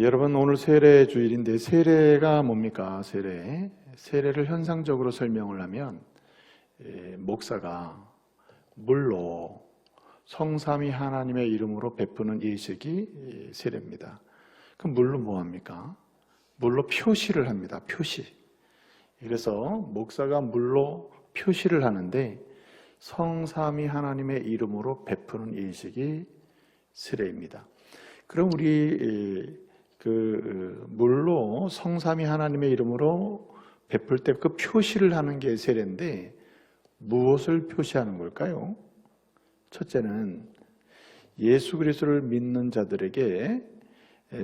여러분, 오늘 세례 주일인데 세례가 뭡니까? 세례를 현상적으로 설명을 하면 목사가 물로 성삼위 하나님의 이름으로 베푸는 예식이 세례입니다. 그럼 물로 뭐합니까? 물로 표시를 합니다. 표시. 그래서 목사가 물로 표시를 하는데 성삼위 하나님의 이름으로 베푸는 예식이 세례입니다. 그럼 우리 물로 성삼위 하나님의 이름으로 베풀 때 그 표시를 하는 게 세례인데 무엇을 표시하는 걸까요? 첫째는 예수 그리스도를 믿는 자들에게,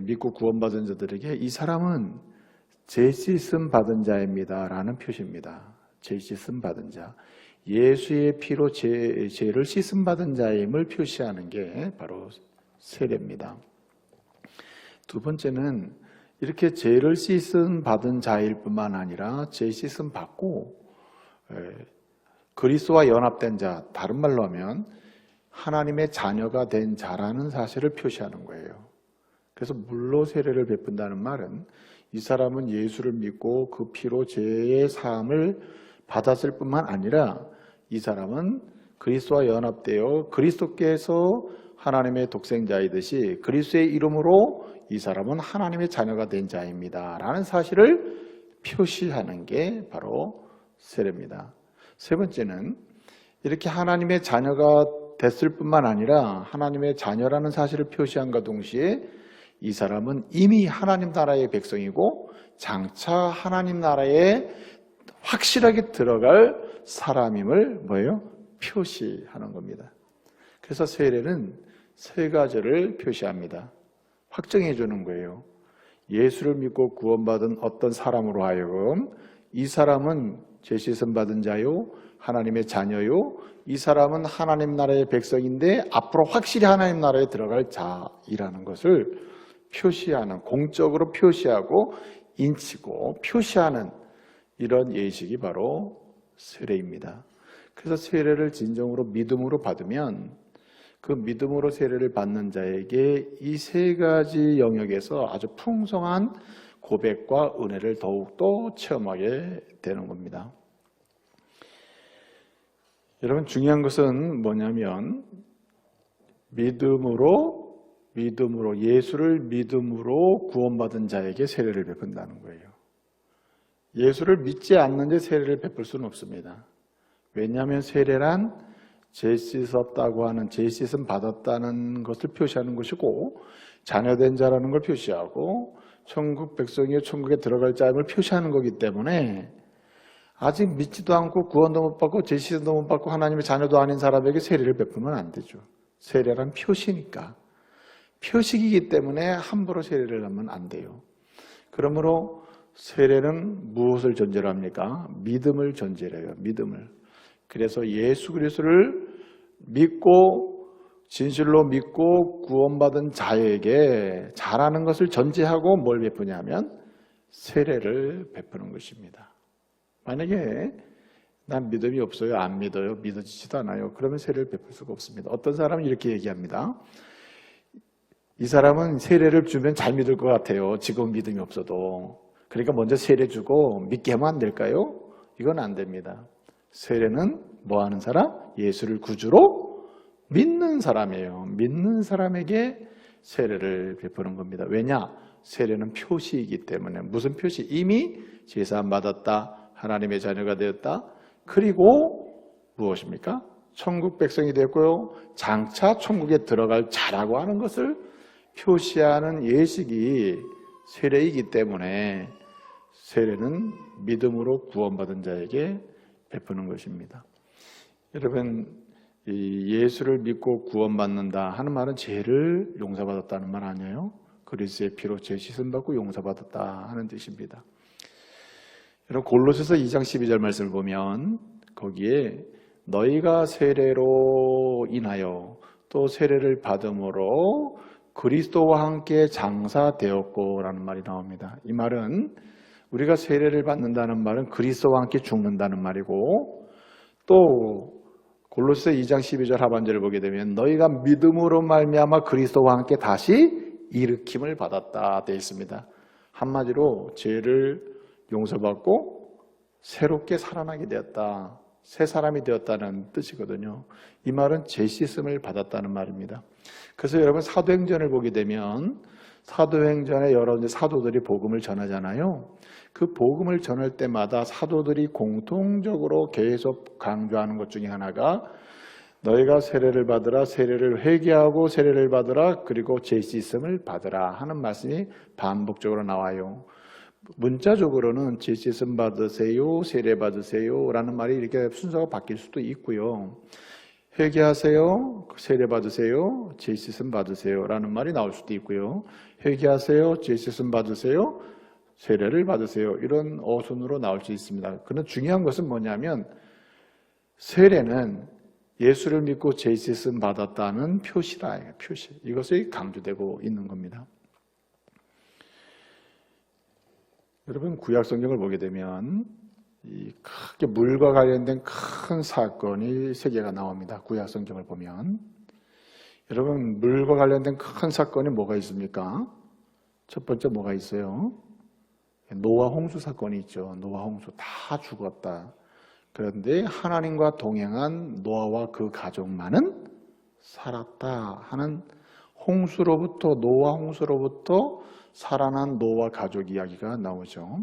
믿고 구원받은 자들에게 이 사람은 죄 씻음 받은 자입니다 라는 표시입니다. 죄 씻음 받은 자, 예수의 피로 죄를 씻음 받은 자임을 표시하는 게 바로 세례입니다. 두 번째는 이렇게 죄를 씻음 받은 자일 뿐만 아니라 죄 씻음 받고 그리스도와 연합된 자, 다른 말로 하면 하나님의 자녀가 된 자라는 사실을 표시하는 거예요. 그래서 물로 세례를 베푼다는 말은 이 사람은 예수를 믿고 그 피로 죄의 사함을 받았을 뿐만 아니라 이 사람은 그리스도와 연합되어 그리스도께서 하나님의 독생자이듯이 그리스도의 이름으로 이 사람은 하나님의 자녀가 된 자입니다 라는 사실을 표시하는 게 바로 세례입니다. 세 번째는 이렇게 하나님의 자녀가 됐을 뿐만 아니라 하나님의 자녀라는 사실을 표시함과 동시에 이 사람은 이미 하나님 나라의 백성이고 장차 하나님 나라에 확실하게 들어갈 사람임을 표시하는 겁니다. 그래서 세례는 세 가지를 표시합니다. 확정해 주는 거예요. 예수를 믿고 구원받은 어떤 사람으로 하여금 이 사람은 죄 씻음 받은 자요, 하나님의 자녀요, 이 사람은 하나님 나라의 백성인데 앞으로 확실히 하나님 나라에 들어갈 자이라는 것을 표시하는, 공적으로 표시하고 인치고 표시하는 이런 예식이 바로 세례입니다. 그래서 세례를 진정으로 믿음으로 받으면 그 믿음으로 세례를 받는 자에게 이 세 가지 영역에서 아주 풍성한 고백과 은혜를 더욱더 체험하게 되는 겁니다. 여러분, 중요한 것은 뭐냐면 믿음으로 예수를 믿음으로 구원받은 자에게 세례를 베푼다는 거예요. 예수를 믿지 않는 데 세례를 베풀 수는 없습니다. 왜냐하면 세례란 죄 씻었다고 하는, 죄 씻음 받았다는 것을 표시하는 것이고 자녀된 자라는 걸 표시하고 천국 백성이요 천국에 들어갈 자임을 표시하는 거기 때문에 아직 믿지도 않고 구원도 못 받고 죄 씻음도 못 받고 하나님의 자녀도 아닌 사람에게 세례를 베풀면 안 되죠. 세례란 표시니까. 표식이기 때문에 함부로 세례를 하면 안 돼요. 그러므로 세례는 무엇을 전제로 합니까? 믿음을 전제로 해요. 믿음을. 그래서 예수 그리스도를 믿고 진실로 믿고 구원받은 자에게 잘하는 것을 전제하고 뭘 베푸냐면 세례를 베푸는 것입니다. 만약에 난 믿음이 없어요, 안 믿어요, 믿어지지도 않아요, 그러면 세례를 베풀 수가 없습니다. 어떤 사람은 이렇게 얘기합니다. 이 사람은 세례를 주면 잘 믿을 것 같아요, 지금 믿음이 없어도. 그러니까 먼저 세례 주고 믿게 하면 안 될까요? 이건 안 됩니다. 세례는 뭐 하는 사람? 예수를 구주로 믿는 사람이에요. 믿는 사람에게 세례를 베푸는 겁니다. 왜냐? 세례는 표시이기 때문에. 무슨 표시? 이미 제사함 받았다, 하나님의 자녀가 되었다, 그리고 무엇입니까? 천국 백성이 되었고요, 장차 천국에 들어갈 자라고 하는 것을 표시하는 예식이 세례이기 때문에 세례는 믿음으로 구원받은 자에게 베푸는 것입니다. 여러분, 예수를 믿고 구원받는다 하는 말은 죄를 용서받았다는 말 아니에요? 그리스도의 피로 죄 씻음 받고 용서받았다 하는 뜻입니다. 여러분, 골로새서 2장 12절 말씀을 보면 거기에 너희가 세례로 인하여 또 세례를 받음으로 그리스도와 함께 장사되었고 라는 말이 나옵니다. 이 말은 우리가 세례를 받는다는 말은 그리스도와 함께 죽는다는 말이고, 또 골로새 2장 12절 하반절을 보게 되면 너희가 믿음으로 말미암아 그리스도와 함께 다시 일으킴을 받았다 되어 있습니다. 한마디로 죄를 용서받고 새롭게 살아나게 되었다, 새 사람이 되었다는 뜻이거든요. 이 말은 죄 씻음을 받았다는 말입니다. 그래서 여러분 사도행전을 보게 되면 사도행전에 여러 사도들이 복음을 전하잖아요. 그 복음을 전할 때마다 사도들이 공통적으로 계속 강조하는 것 중에 하나가 너희가 세례를 받으라, 세례를 회개하고 세례를 받으라, 그리고 죄 씻음을 받으라 하는 말씀이 반복적으로 나와요. 문자적으로는 죄 씻음 받으세요, 세례 받으세요 라는 말이 이렇게 순서가 바뀔 수도 있고요. 회개하세요, 세례 받으세요, 죄 씻음 받으세요 라는 말이 나올 수도 있고요. 회개하세요, 죄 씻음 받으세요, 세례를 받으세요, 이런 어순으로 나올 수 있습니다. 그런데 중요한 것은 뭐냐면 세례는 예수를 믿고 죄 씻음 받았다는 표시다. 표시. 이것이 강조되고 있는 겁니다. 여러분 구약 성경을 보게 되면 이 크게 물과 관련된 큰 사건이 세 개가 나옵니다. 구약 성경을 보면 여러분 물과 관련된 큰 사건이 뭐가 있습니까? 첫 번째 뭐가 있어요? 노아 홍수 사건이 있죠. 노아 홍수 다 죽었다. 그런데 하나님과 동행한 노아와 그 가족만은 살았다 하는 노아 홍수로부터 살아난 노아 가족 이야기가 나오죠.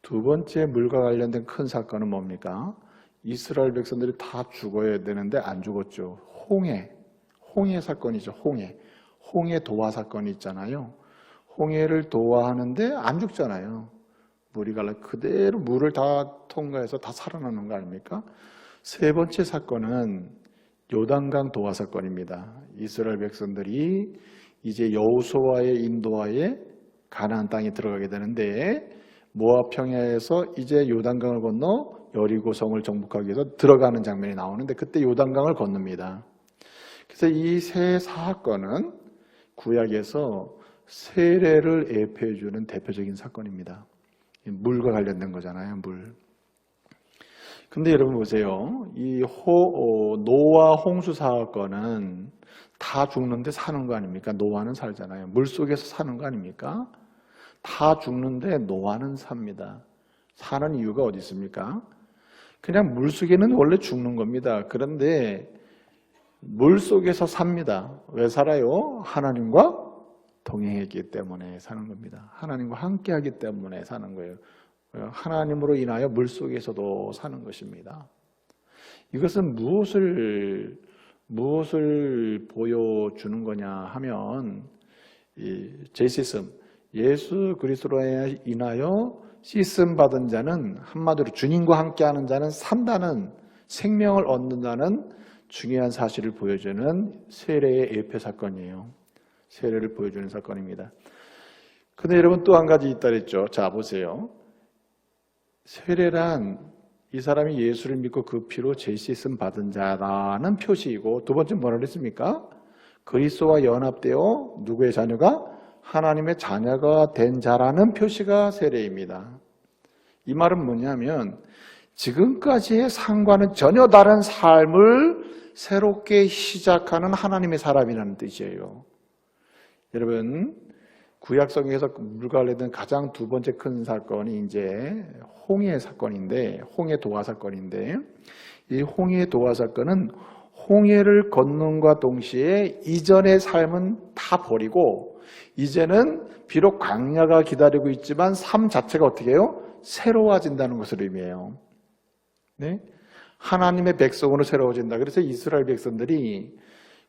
두 번째 물과 관련된 큰 사건은 뭡니까? 이스라엘 백성들이 다 죽어야 되는데 안 죽었죠. 홍해 사건이죠. 홍해 도화 사건이 있잖아요. 홍해를 도화하는데 안 죽잖아요. 물이 갈라 그대로 물을 다 통과해서 다 살아나는 거 아닙니까? 세 번째 사건은 요단강 도화 사건입니다. 이스라엘 백성들이 이제 여호수아의 인도하에 가나안 땅에 들어가게 되는데 모압 평야에서 이제 요단강을 건너 여리고 성을 정복하기 위해서 들어가는 장면이 나오는데 그때 요단강을 건넙니다. 그래서 이 세 사건은 구약에서 세례를 예표해 주는 대표적인 사건입니다. 물과 관련된 거잖아요, 물. 근데 여러분 보세요. 이 노아 홍수 사건은 다 죽는데 사는 거 아닙니까? 노아는 살잖아요. 물 속에서 사는 거 아닙니까? 다 죽는데 노아는 삽니다. 사는 이유가 어디 있습니까? 그냥 물 속에는 원래 죽는 겁니다. 그런데 물 속에서 삽니다. 왜 살아요? 하나님과 동행했기 때문에 사는 겁니다. 하나님과 함께하기 때문에 사는 거예요. 하나님으로 인하여 물 속에서도 사는 것입니다. 이것은 무엇을 보여주는 거냐 하면 제 씻음, 예수 그리스도로 인하여 씻음 받은 자는 한마디로 주님과 함께하는 자는 산다는 생명을 얻는다는 중요한 사실을 보여주는 세례의 예표 사건이에요. 세례를 보여주는 사건입니다. 근데 여러분 또 한 가지 있다 그랬죠. 자 보세요. 세례란 이 사람이 예수를 믿고 그 피로 죄 씻음 받은 자라는 표시이고 두 번째 뭐라 그랬습니까? 그리스도와 연합되어 누구의 자녀가? 하나님의 자녀가 된 자라는 표시가 세례입니다. 이 말은 뭐냐면 지금까지의 삶과는 전혀 다른 삶을 새롭게 시작하는 하나님의 사람이라는 뜻이에요. 여러분 구약성경에서 물과 관련된 가장 두 번째 큰 사건이 이제 홍해 사건인데, 홍해 도화 사건인데, 이 홍해 도화 사건은 홍해를 걷는과 동시에 이전의 삶은 다 버리고 이제는 비록 광야가 기다리고 있지만 삶 자체가 어떻게 해요? 새로워진다는 것을 의미해요. 네? 하나님의 백성으로 새로워진다. 그래서 이스라엘 백성들이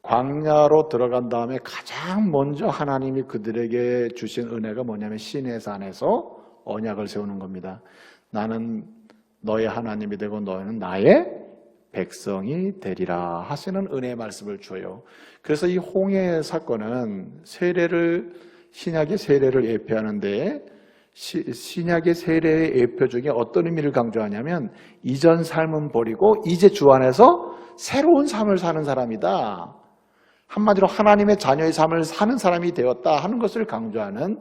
광야로 들어간 다음에 가장 먼저 하나님이 그들에게 주신 은혜가 뭐냐면 시내산에서 언약을 세우는 겁니다. 나는 너의 하나님이 되고 너희는 나의 백성이 되리라 하시는 은혜의 말씀을 줘요. 그래서 이 홍해 사건은 신약의 세례를 예표하는데 신약의 세례의 예표 중에 어떤 의미를 강조하냐면 이전 삶은 버리고 이제 주 안에서 새로운 삶을 사는 사람이다. 한마디로 하나님의 자녀의 삶을 사는 사람이 되었다 하는 것을 강조하는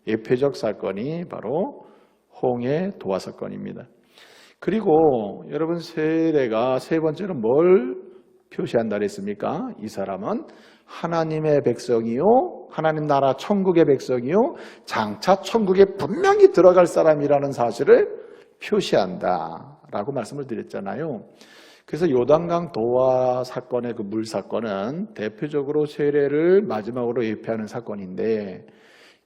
예표적 사건이 바로 홍해 도화 사건입니다. 그리고 여러분 세례가 세 번째로 뭘 표시한다 그랬습니까? 이 사람은 하나님의 백성이요, 하나님 나라 천국의 백성이요, 장차 천국에 분명히 들어갈 사람이라는 사실을 표시한다라고 말씀을 드렸잖아요. 그래서 요단강 도화 사건의 그 물 사건은 대표적으로 세례를 마지막으로 예표하는 사건인데,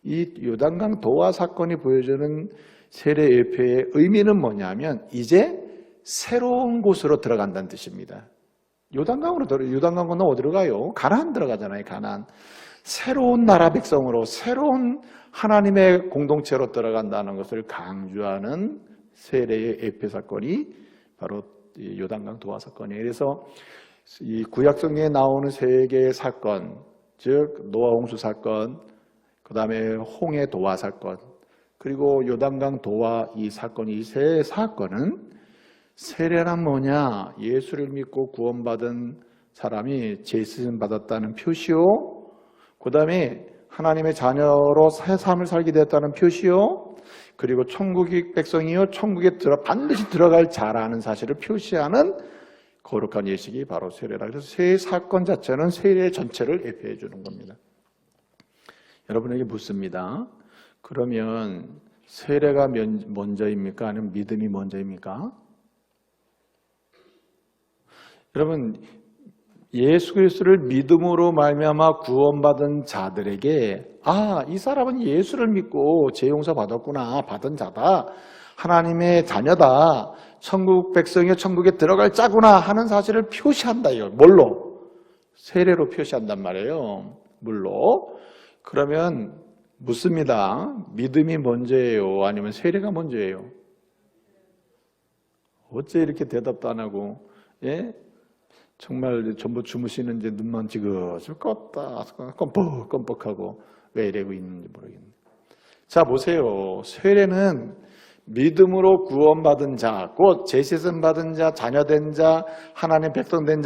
이 요단강 도화 사건이 보여주는 세례 예표의 의미는 뭐냐면 이제 새로운 곳으로 들어간다는 뜻입니다. 요단강 건너 어디로 가요? 가나안 들어가잖아요. 가나안. 새로운 나라 백성으로, 새로운 하나님의 공동체로 들어간다는 것을 강조하는 세례의 예표 사건이 바로 요단강 도화 사건이에요. 그래서 이 구약 성경에 나오는 세 개의 사건, 즉 노아 홍수 사건, 그 다음에 홍해 도화 사건, 그리고 요단강 도화 이 사건, 이 세 사건은 세례란 뭐냐? 예수를 믿고 구원받은 사람이 죄수임 받았다는 표시요. 그 다음에 하나님의 자녀로 새 삶을 살게 되었다는 표시요. 그리고 천국의 백성이요, 천국에 반드시 들어갈 자라는 사실을 표시하는 거룩한 예식이 바로 세례라. 그래서 세 사건 자체는 세례 전체를 예표해 주는 겁니다. 여러분에게 묻습니다. 그러면 세례가 먼저입니까? 아니면 믿음이 먼저입니까? 여러분, 예수 그리스도를 믿음으로 말미암아 구원받은 자들에게 이 사람은 예수를 믿고 죄 용서 받았구나, 받은 자다, 하나님의 자녀다, 천국 백성이 천국에 들어갈 자구나 하는 사실을 표시한다요. 뭘로? 세례로 표시한단 말이에요. 물로. 그러면 묻습니다. 믿음이 먼저예요? 아니면 세례가 먼저예요? 어째 이렇게 대답도 안 하고, 예? 정말 전부 주무시는지 눈만 지그시 껐다 껌뻑껌뻑하고 왜 이러고 있는지 모르겠네요. 자, 보세요. 세례는 믿음으로 구원받은 자, 곧 제시선 받은 자, 자녀된 자, 하나님 백성 된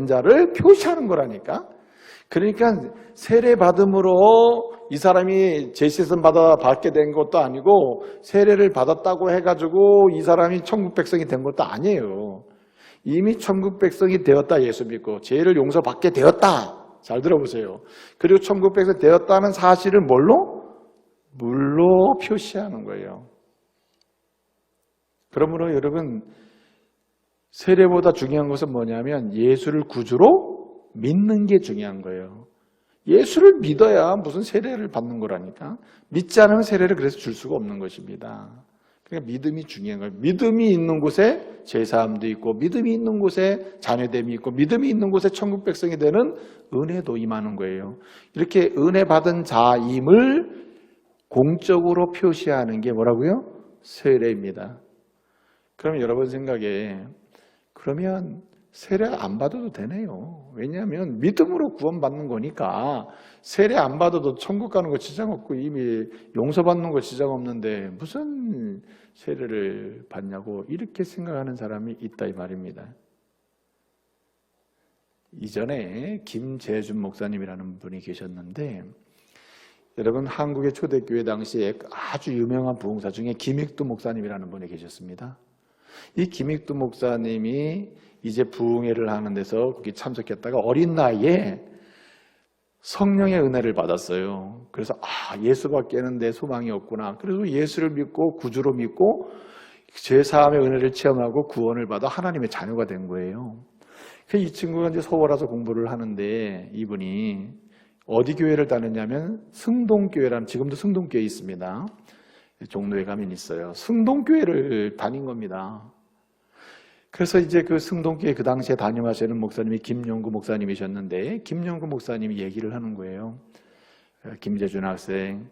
자를 표시하는 거라니까. 그러니까 세례 받음으로 이 사람이 제시선 받게 된 것도 아니고, 세례를 받았다고 해가지고 이 사람이 천국 백성이 된 것도 아니에요. 이미 천국 백성이 되었다, 예수 믿고 죄를 용서받게 되었다. 잘 들어보세요. 그리고 천국 백성이 되었다는 사실을 뭘로? 물로 표시하는 거예요. 그러므로 여러분, 세례보다 중요한 것은 뭐냐면 예수를 구주로 믿는 게 중요한 거예요. 예수를 믿어야 무슨 세례를 받는 거라니까. 믿지 않으면 세례를 그래서 줄 수가 없는 것입니다. 그러니까 믿음이 중요한 거예요. 믿음이 있는 곳에 제사함도 있고, 믿음이 있는 곳에 자녀됨이 있고, 믿음이 있는 곳에 천국 백성이 되는 은혜도 임하는 거예요. 이렇게 은혜 받은 자임을 공적으로 표시하는 게 뭐라고요? 세례입니다. 그럼 여러분 생각에 그러면 세례 안 받아도 되네요. 왜냐하면 믿음으로 구원받는 거니까 세례 안 받아도 천국 가는 거 지장 없고 이미 용서받는 거 지장 없는데 무슨 세례를 받냐고 이렇게 생각하는 사람이 있다 이 말입니다. 이전에 김재준 목사님이라는 분이 계셨는데, 여러분 한국의 초대교회 당시에 아주 유명한 부흥사 중에 김익두 목사님이라는 분이 계셨습니다. 이 김익두 목사님이 이제 부흥회를 하는 데서 거기 참석했다가 어린 나이에 성령의 은혜를 받았어요. 그래서 예수밖에는 내 소망이 없구나. 그래서 예수를 믿고 구주로 믿고 죄사함의 은혜를 체험하고 구원을 받아 하나님의 자녀가 된 거예요. 이 친구가 이제 서울 와서 공부를 하는데, 이분이 어디 교회를 다녔냐면 승동교회라는, 지금도 승동교회 있습니다. 종로에 가면 있어요. 승동교회를 다닌 겁니다. 그래서 이제 그 승동교회 그 당시에 담임하시는 목사님이 김용구 목사님이셨는데, 김용구 목사님이 얘기를 하는 거예요. 김재준 학생,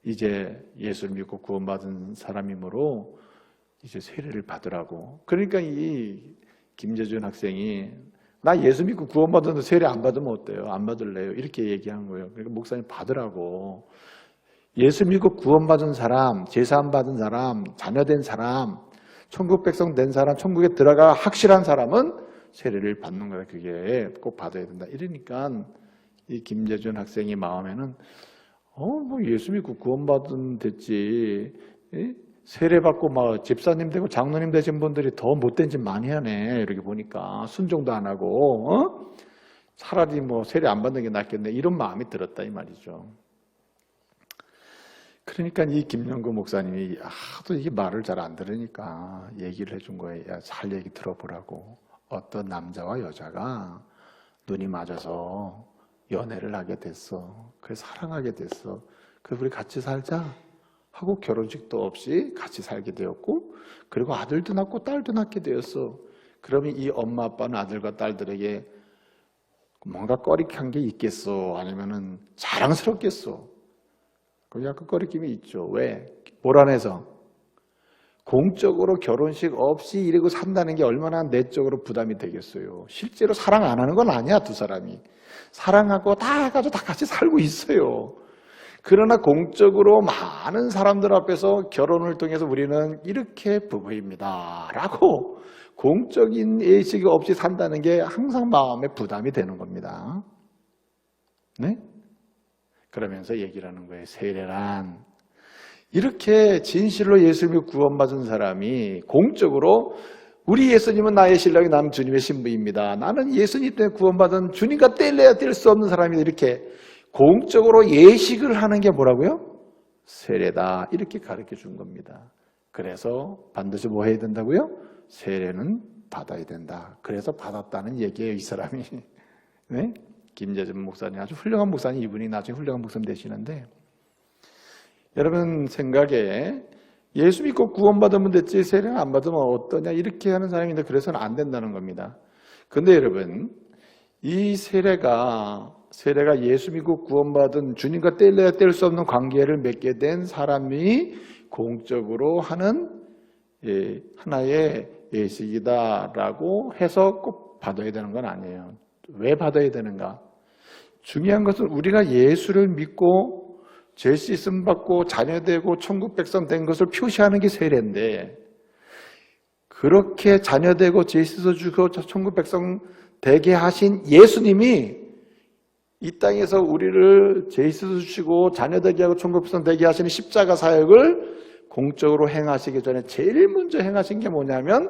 이제 예수를 믿고 구원받은 사람이므로 이제 세례를 받으라고. 그러니까 이 김재준 학생이 나 예수 믿고 구원받았는데 세례 안 받으면 어때요? 안 받을래요? 이렇게 얘기한 거예요. 그러니까 목사님 받으라고. 예수 믿고 구원받은 사람, 제사함 받은 사람, 자녀된 사람, 천국 백성 된 사람, 천국에 들어가 확실한 사람은 세례를 받는 거야. 그게 꼭 받아야 된다. 이러니까 이 김재준 학생의 마음에는 뭐 예수 믿고 구원받으면 됐지. 세례 받고 막 집사님 되고 장로님 되신 분들이 더 못된 짓 많이 하네. 이렇게 보니까 순종도 안 하고 차라리 뭐 세례 안 받는 게 낫겠네 이런 마음이 들었다 이 말이죠. 그러니까 이 김영구 목사님이 하도 이게 말을 잘 안 들으니까 얘기를 해준 거예요. 야, 잘 얘기 들어보라고. 어떤 남자와 여자가 눈이 맞아서 연애를 하게 됐어. 그래서 사랑하게 됐어. 그래서 우리 같이 살자 하고 결혼식도 없이 같이 살게 되었고, 그리고 아들도 낳고 딸도 낳게 되었어. 그러면 이 엄마 아빠는 아들과 딸들에게 뭔가 꺼리한 게 있겠어? 아니면은 자랑스럽겠어? 그 약간 꺼리낌이 있죠. 왜? 불안해서. 공적으로 결혼식 없이 이러고 산다는 게 얼마나 내적으로 부담이 되겠어요. 실제로 사랑 안 하는 건 아니야, 두 사람이. 사랑하고 다 해가지고 다 같이 살고 있어요. 그러나 공적으로 많은 사람들 앞에서 결혼을 통해서 우리는 이렇게 부부입니다 라고 공적인 예식이 없이 산다는 게 항상 마음에 부담이 되는 겁니다. 네? 그러면서 얘기를 하는 거예요. 세례란 이렇게 진실로 예수님이 구원받은 사람이 공적으로 우리 예수님은 나의 신랑이 나는 주님의 신부입니다. 나는 예수님 때문에 구원받은 주님과 뗄래야 뗄 수 없는 사람이 이렇게 공적으로 예식을 하는 게 뭐라고요? 세례다. 이렇게 가르쳐 준 겁니다. 그래서 반드시 뭐 해야 된다고요? 세례는 받아야 된다. 그래서 받았다는 얘기예요, 이 사람이. 네? 김재준 목사님 아주 훌륭한 목사님, 이분이 나중에 훌륭한 목사님 되시는데, 여러분 생각에 예수 믿고 구원받으면 됐지 세례는 안 받으면 어떠냐 이렇게 하는 사람인데 그래서는 안 된다는 겁니다. 근데 여러분 이 세례가 예수 믿고 구원받은 주님과 뗄래야 뗄 수 없는 관계를 맺게 된 사람이 공적으로 하는 하나의 예식이다라고 해서 꼭 받아야 되는 건 아니에요. 왜 받아야 되는가? 중요한 것은 우리가 예수를 믿고 죄 씻음 받고 자녀되고 천국 백성 된 것을 표시하는 게 세례인데, 그렇게 자녀되고 죄 씻어주고 천국 백성 되게 하신 예수님이 이 땅에서 우리를 죄 씻어주시고 자녀되게 하고 천국 백성 되게 하시는 십자가 사역을 공적으로 행하시기 전에 제일 먼저 행하신 게 뭐냐면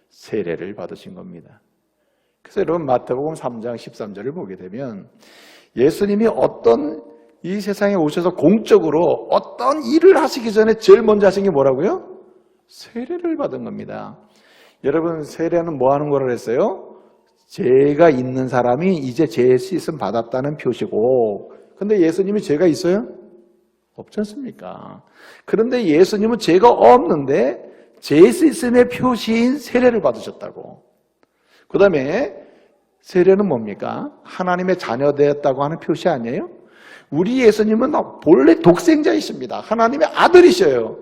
세례를 받으신 겁니다. 그래서 여러분 마태복음 3장 13절을 보게 되면 예수님이 어떤 이 세상에 오셔서 공적으로 어떤 일을 하시기 전에 제일 먼저 하신 게 뭐라고요? 세례를 받은 겁니다. 여러분 세례는 뭐 하는 거라 했어요? 죄가 있는 사람이 이제 죄 씻음 받았다는 표시고, 근데 예수님이 죄가 있어요? 없지 않습니까? 그런데 예수님은 죄가 없는데 죄 씻음의 표시인 세례를 받으셨다고. 그 다음에 세례는 뭡니까? 하나님의 자녀 되었다고 하는 표시 아니에요? 우리 예수님은 본래 독생자이십니다. 하나님의 아들이셔요.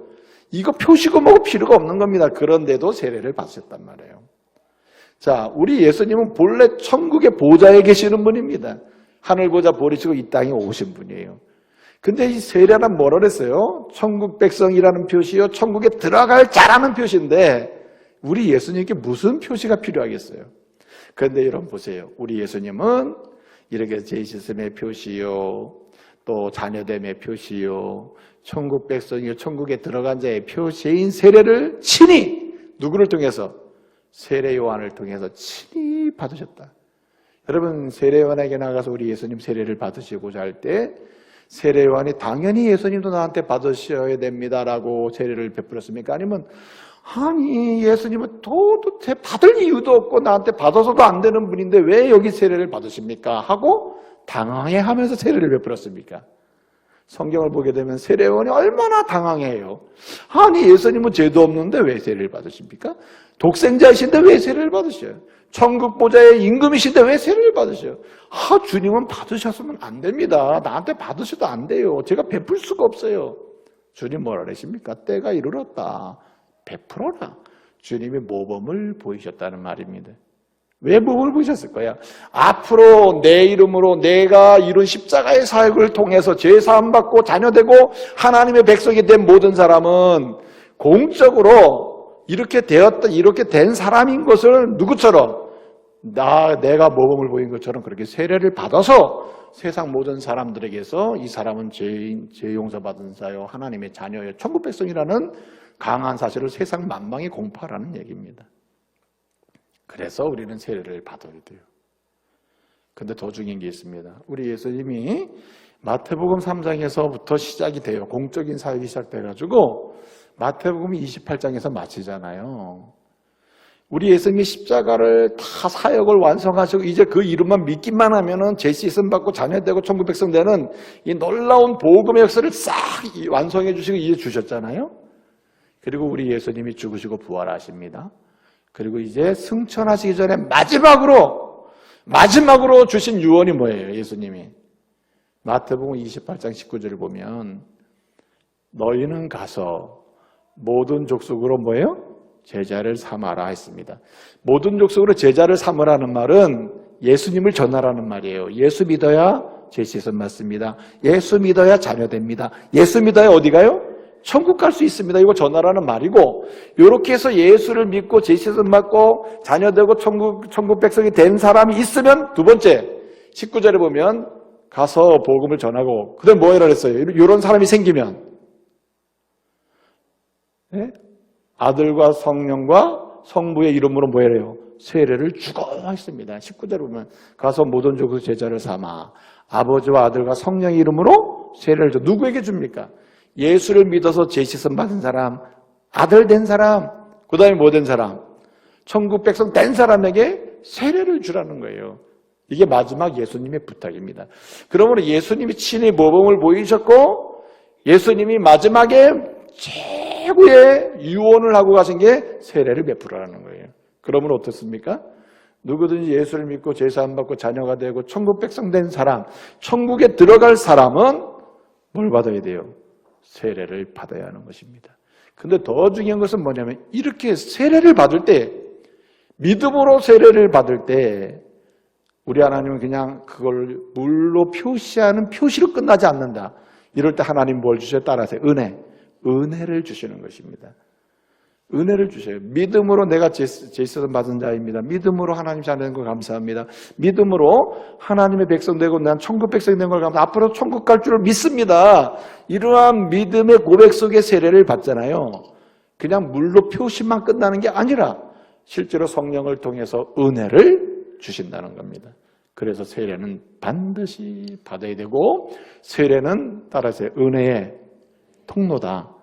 이거 표시고 뭐고 필요가 없는 겁니다. 그런데도 세례를 받으셨단 말이에요. 자, 우리 예수님은 본래 천국의 보좌에 계시는 분입니다. 하늘 보좌 버리시고 이 땅에 오신 분이에요. 근데 이 세례는 뭐라 그랬어요? 천국 백성이라는 표시요, 천국에 들어갈 자라는 표시인데 우리 예수님께 무슨 표시가 필요하겠어요? 그런데 여러분 보세요. 우리 예수님은 이렇게 죄 씻음의 표시요, 또 자녀됨의 표시요, 천국 백성이요, 천국에 들어간 자의 표시인 세례를 친히 누구를 통해서? 세례 요한을 통해서 친히 받으셨다. 여러분 세례 요한에게 나가서 우리 예수님 세례를 받으시고자 할 때 세례 요한이 당연히 예수님도 나한테 받으셔야 됩니다라고 세례를 베풀었습니까? 아니면 아니 예수님은 도대체 받을 이유도 없고 나한테 받아서도 안 되는 분인데 왜 여기 세례를 받으십니까? 하고 당황해하면서 세례를 베풀었습니까? 성경을 보게 되면 세례요한이 얼마나 당황해요. 아니 예수님은 죄도 없는데 왜 세례를 받으십니까? 독생자이신데 왜 세례를 받으셔요? 천국 보좌의 임금이신데 왜 세례를 받으셔요? 주님은 받으셨으면 안 됩니다. 나한테 받으셔도 안 돼요. 제가 베풀 수가 없어요. 주님 뭐라 그러십니까? 때가 이르렀다. 베풀어라. 주님이 모범을 보이셨다는 말입니다. 왜 모범을 보이셨을 거야? 앞으로 내 이름으로 내가 이룬 십자가의 사역을 통해서 죄사함 받고 자녀되고 하나님의 백성이 된 모든 사람은 공적으로 이렇게 되었다, 이렇게 된 사람인 것을 누구처럼? 내가 모범을 보인 것처럼 그렇게 세례를 받아서 세상 모든 사람들에게서 이 사람은 죄 용서받은 자요, 하나님의 자녀요, 천국 백성이라는 강한 사실을 세상 만방에 공포하라는 얘기입니다. 그래서 우리는 세례를 받아야 돼요. 근데 더 중요한 게 있습니다. 우리 예수님이 마태복음 3장에서부터 시작이 돼요. 공적인 사역이 시작돼가지고 마태복음 28장에서 마치잖아요. 우리 예수님이 십자가를 다 사역을 완성하시고 이제 그 이름만 믿기만 하면은 제시 있음 받고 자녀되고 천국 백성 되는 이 놀라운 복음의 역사를 싹 완성해 주시고 이제 주셨잖아요. 그리고 우리 예수님이 죽으시고 부활하십니다. 그리고 이제 승천하시기 전에 마지막으로 주신 유언이 뭐예요? 예수님이 마태복음 28장 19절을 보면 너희는 가서 모든 족속으로 뭐예요? 제자를 삼아라 했습니다. 모든 족속으로 제자를 삼으라는 말은 예수님을 전하라는 말이에요. 예수 믿어야 제시선 맞습니다. 예수 믿어야 자녀됩니다. 예수 믿어야 어디 가요? 천국 갈 수 있습니다. 이거 전하라는 말이고, 이렇게 해서 예수를 믿고 제시선 맞고 자녀되고 천국 백성이 된 사람이 있으면 두 번째 19절에 보면 가서 복음을 전하고, 그 다음에 뭐 해라 그랬어요? 이런 사람이 생기면 네? 아들과 성령과 성부의 이름으로 뭐 해래요? 세례를 주고 했습니다. 19절에 보면 가서 모든 족속 제자를 삼아 아버지와 아들과 성령의 이름으로 세례를 줘. 누구에게 줍니까? 예수를 믿어서 제시선 받은 사람, 아들 된 사람, 그 다음에 뭐 된 사람? 천국 백성 된 사람에게 세례를 주라는 거예요. 이게 마지막 예수님의 부탁입니다. 그러므로 예수님이 친히 모범을 보이셨고 예수님이 마지막에 최고의 유언을 하고 가신 게 세례를 베풀으라는 거예요. 그러면 어떻습니까? 누구든지 예수를 믿고 제사 받고 자녀가 되고 천국 백성 된 사람, 천국에 들어갈 사람은 뭘 받아야 돼요? 세례를 받아야 하는 것입니다. 근데 더 중요한 것은 뭐냐면 이렇게 세례를 받을 때, 믿음으로 세례를 받을 때 우리 하나님은 그냥 그걸 물로 표시하는 표시로 끝나지 않는다. 이럴 때 하나님 뭘 주셔요? 따라서 은혜를 주시는 것입니다. 은혜를 주셔요. 믿음으로 내가 제시선 받은 자입니다. 믿음으로 하나님 자녀된 걸 감사합니다. 믿음으로 하나님의 백성 되고 난 천국 백성이 된 걸 감사합니다. 앞으로 천국 갈 줄을 믿습니다. 이러한 믿음의 고백 속에 세례를 받잖아요. 그냥 물로 표시만 끝나는 게 아니라 실제로 성령을 통해서 은혜를 주신다는 겁니다. 그래서 세례는 반드시 받아야 되고, 세례는 따라서 은혜의 통로다.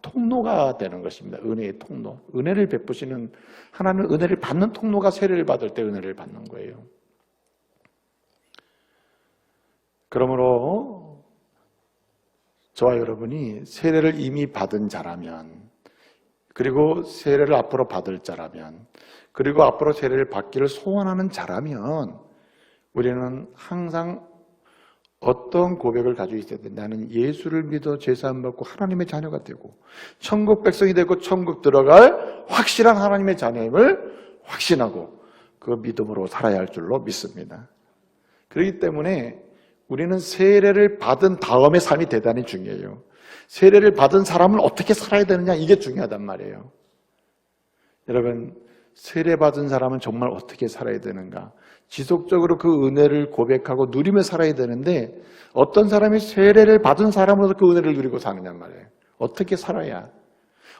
통로가 되는 것입니다. 은혜의 통로. 은혜를 베푸시는, 하나님은 은혜를 받는 통로가 세례를 받을 때 은혜를 받는 거예요. 그러므로 저와 여러분이 세례를 이미 받은 자라면, 그리고 세례를 앞으로 받을 자라면, 그리고 앞으로 세례를 받기를 소원하는 자라면 우리는 항상 어떤 고백을 가지고 있어야 돼? 나는 예수를 믿어 제사 안 받고 하나님의 자녀가 되고 천국 백성이 되고 천국 들어갈 확실한 하나님의 자녀임을 확신하고 그 믿음으로 살아야 할 줄로 믿습니다. 그렇기 때문에 우리는 세례를 받은 다음의 삶이 대단히 중요해요. 세례를 받은 사람은 어떻게 살아야 되느냐, 이게 중요하단 말이에요. 여러분, 세례 받은 사람은 정말 어떻게 살아야 되는가? 지속적으로 그 은혜를 고백하고 누리며 살아야 되는데, 어떤 사람이 세례를 받은 사람으로서 그 은혜를 누리고 사느냔 말이에요. 어떻게 살아야?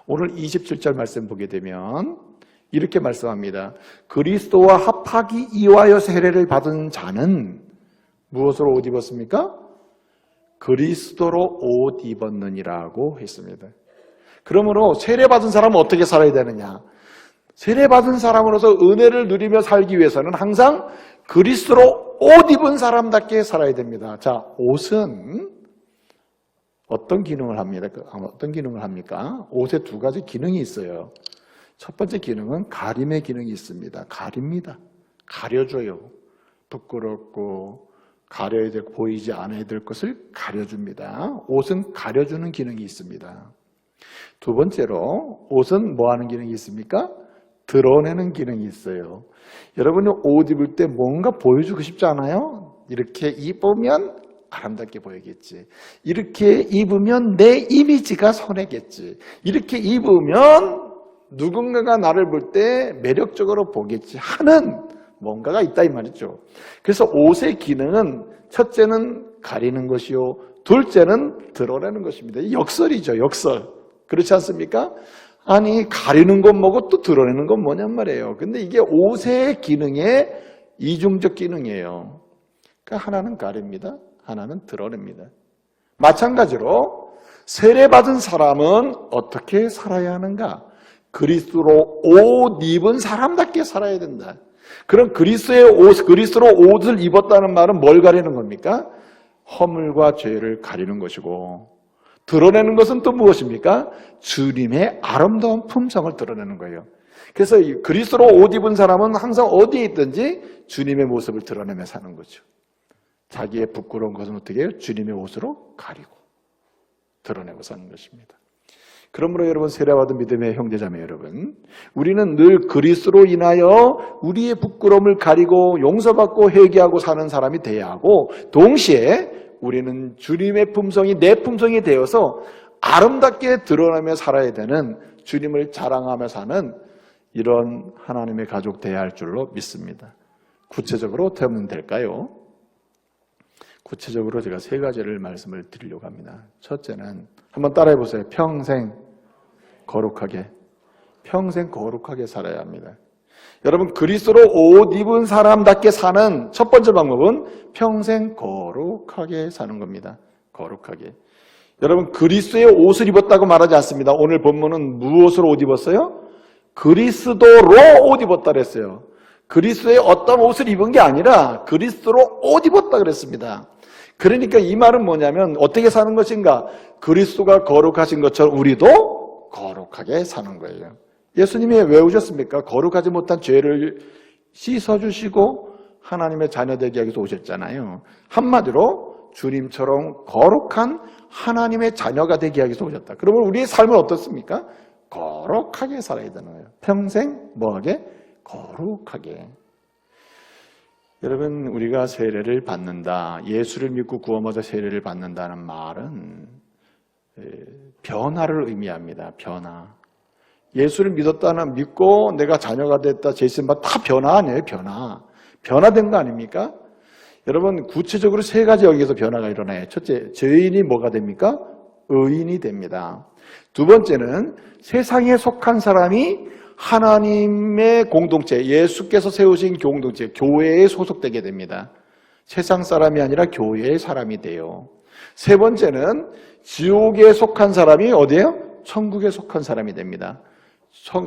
오늘 27절 말씀 보게 되면 이렇게 말씀합니다. 그리스도와 합하기 이하여 세례를 받은 자는 무엇으로 옷 입었습니까? 그리스도로 옷 입었느니라고 했습니다. 그러므로 세례받은 사람은 어떻게 살아야 되느냐? 세례받은 사람으로서 은혜를 누리며 살기 위해서는 항상 그리스도로 옷 입은 사람답게 살아야 됩니다. 자, 옷은 어떤 기능을 합니까? 옷에 두 가지 기능이 있어요. 첫 번째 기능은 가림의 기능이 있습니다. 가립니다. 가려줘요. 부끄럽고 가려야 될, 보이지 않아야 될 것을 가려줍니다. 옷은 가려주는 기능이 있습니다. 두 번째로 옷은 뭐 하는 기능이 있습니까? 드러내는 기능이 있어요. 여러분이 옷 입을 때 뭔가 보여주고 싶지 않아요? 이렇게 입으면 아름답게 보이겠지. 이렇게 입으면 내 이미지가 선해겠지. 이렇게 입으면 누군가가 나를 볼 때 매력적으로 보겠지 하는 뭔가가 있다 이 말이죠. 그래서 옷의 기능은 첫째는 가리는 것이요, 둘째는 드러내는 것입니다. 역설이죠, 역설. 그렇지 않습니까? 아니, 가리는 건 뭐고 또 드러내는 건 뭐냔 말이에요. 근데 이게 옷의 기능의 이중적 기능이에요. 그러니까 하나는 가립니다. 하나는 드러냅니다. 마찬가지로 세례받은 사람은 어떻게 살아야 하는가? 그리스도로 옷 입은 사람답게 살아야 된다. 그럼 그리스도로 옷을 입었다는 말은 뭘 가리는 겁니까? 허물과 죄를 가리는 것이고, 드러내는 것은 또 무엇입니까? 주님의 아름다운 품성을 드러내는 거예요. 그래서 그리스도로 옷 입은 사람은 항상 어디에 있든지 주님의 모습을 드러내며 사는 거죠. 자기의 부끄러운 것은 어떻게 해요? 주님의 옷으로 가리고 드러내고 사는 것입니다. 그러므로 여러분, 세례받은 믿음의 형제자매 여러분, 우리는 늘 그리스도로 인하여 우리의 부끄러움을 가리고 용서받고 회개하고 사는 사람이 되어야 하고, 동시에 우리는 주님의 품성이 내 품성이 되어서 아름답게 드러나며 살아야 되는, 주님을 자랑하며 사는 이런 하나님의 가족 되어야 할 줄로 믿습니다. 구체적으로 어떻게 하면 될까요? 구체적으로 제가 세 가지를 말씀을 드리려고 합니다. 첫째는 한번 따라해 보세요. 평생 거룩하게. 평생 거룩하게 살아야 합니다. 여러분, 그리스도로 옷 입은 사람답게 사는 첫 번째 방법은 평생 거룩하게 사는 겁니다. 거룩하게. 여러분, 그리스도의 옷을 입었다고 말하지 않습니다. 오늘 본문은 무엇으로 옷 입었어요? 그리스도로 옷 입었다 그랬어요. 그리스도의 어떤 옷을 입은 게 아니라 그리스도로 옷 입었다 그랬습니다. 그러니까 이 말은 뭐냐면 어떻게 사는 것인가? 그리스도가 거룩하신 것처럼 우리도 거룩하게 사는 거예요. 예수님이 왜 오셨습니까? 거룩하지 못한 죄를 씻어주시고 하나님의 자녀되게 하기 위해서 오셨잖아요. 한마디로 주님처럼 거룩한 하나님의 자녀가 되게 하기 위해서 오셨다. 그러면 우리의 삶은 어떻습니까? 거룩하게 살아야 되는 거예요. 평생 뭐하게? 거룩하게. 여러분, 우리가 세례를 받는다, 예수를 믿고 구원받아 세례를 받는다는 말은 변화를 의미합니다. 변화. 예수를 믿고 내가 자녀가 됐다, 제신받 다 변화 아니에요. 변화. 변화된 거 아닙니까? 여러분, 구체적으로 세 가지 여기에서 변화가 일어나요. 첫째, 죄인이 뭐가 됩니까? 의인이 됩니다. 두 번째는 세상에 속한 사람이 하나님의 공동체, 예수께서 세우신 공동체, 교회에 소속되게 됩니다. 세상 사람이 아니라 교회의 사람이 돼요. 세 번째는 지옥에 속한 사람이 어디예요? 천국에 속한 사람이 됩니다.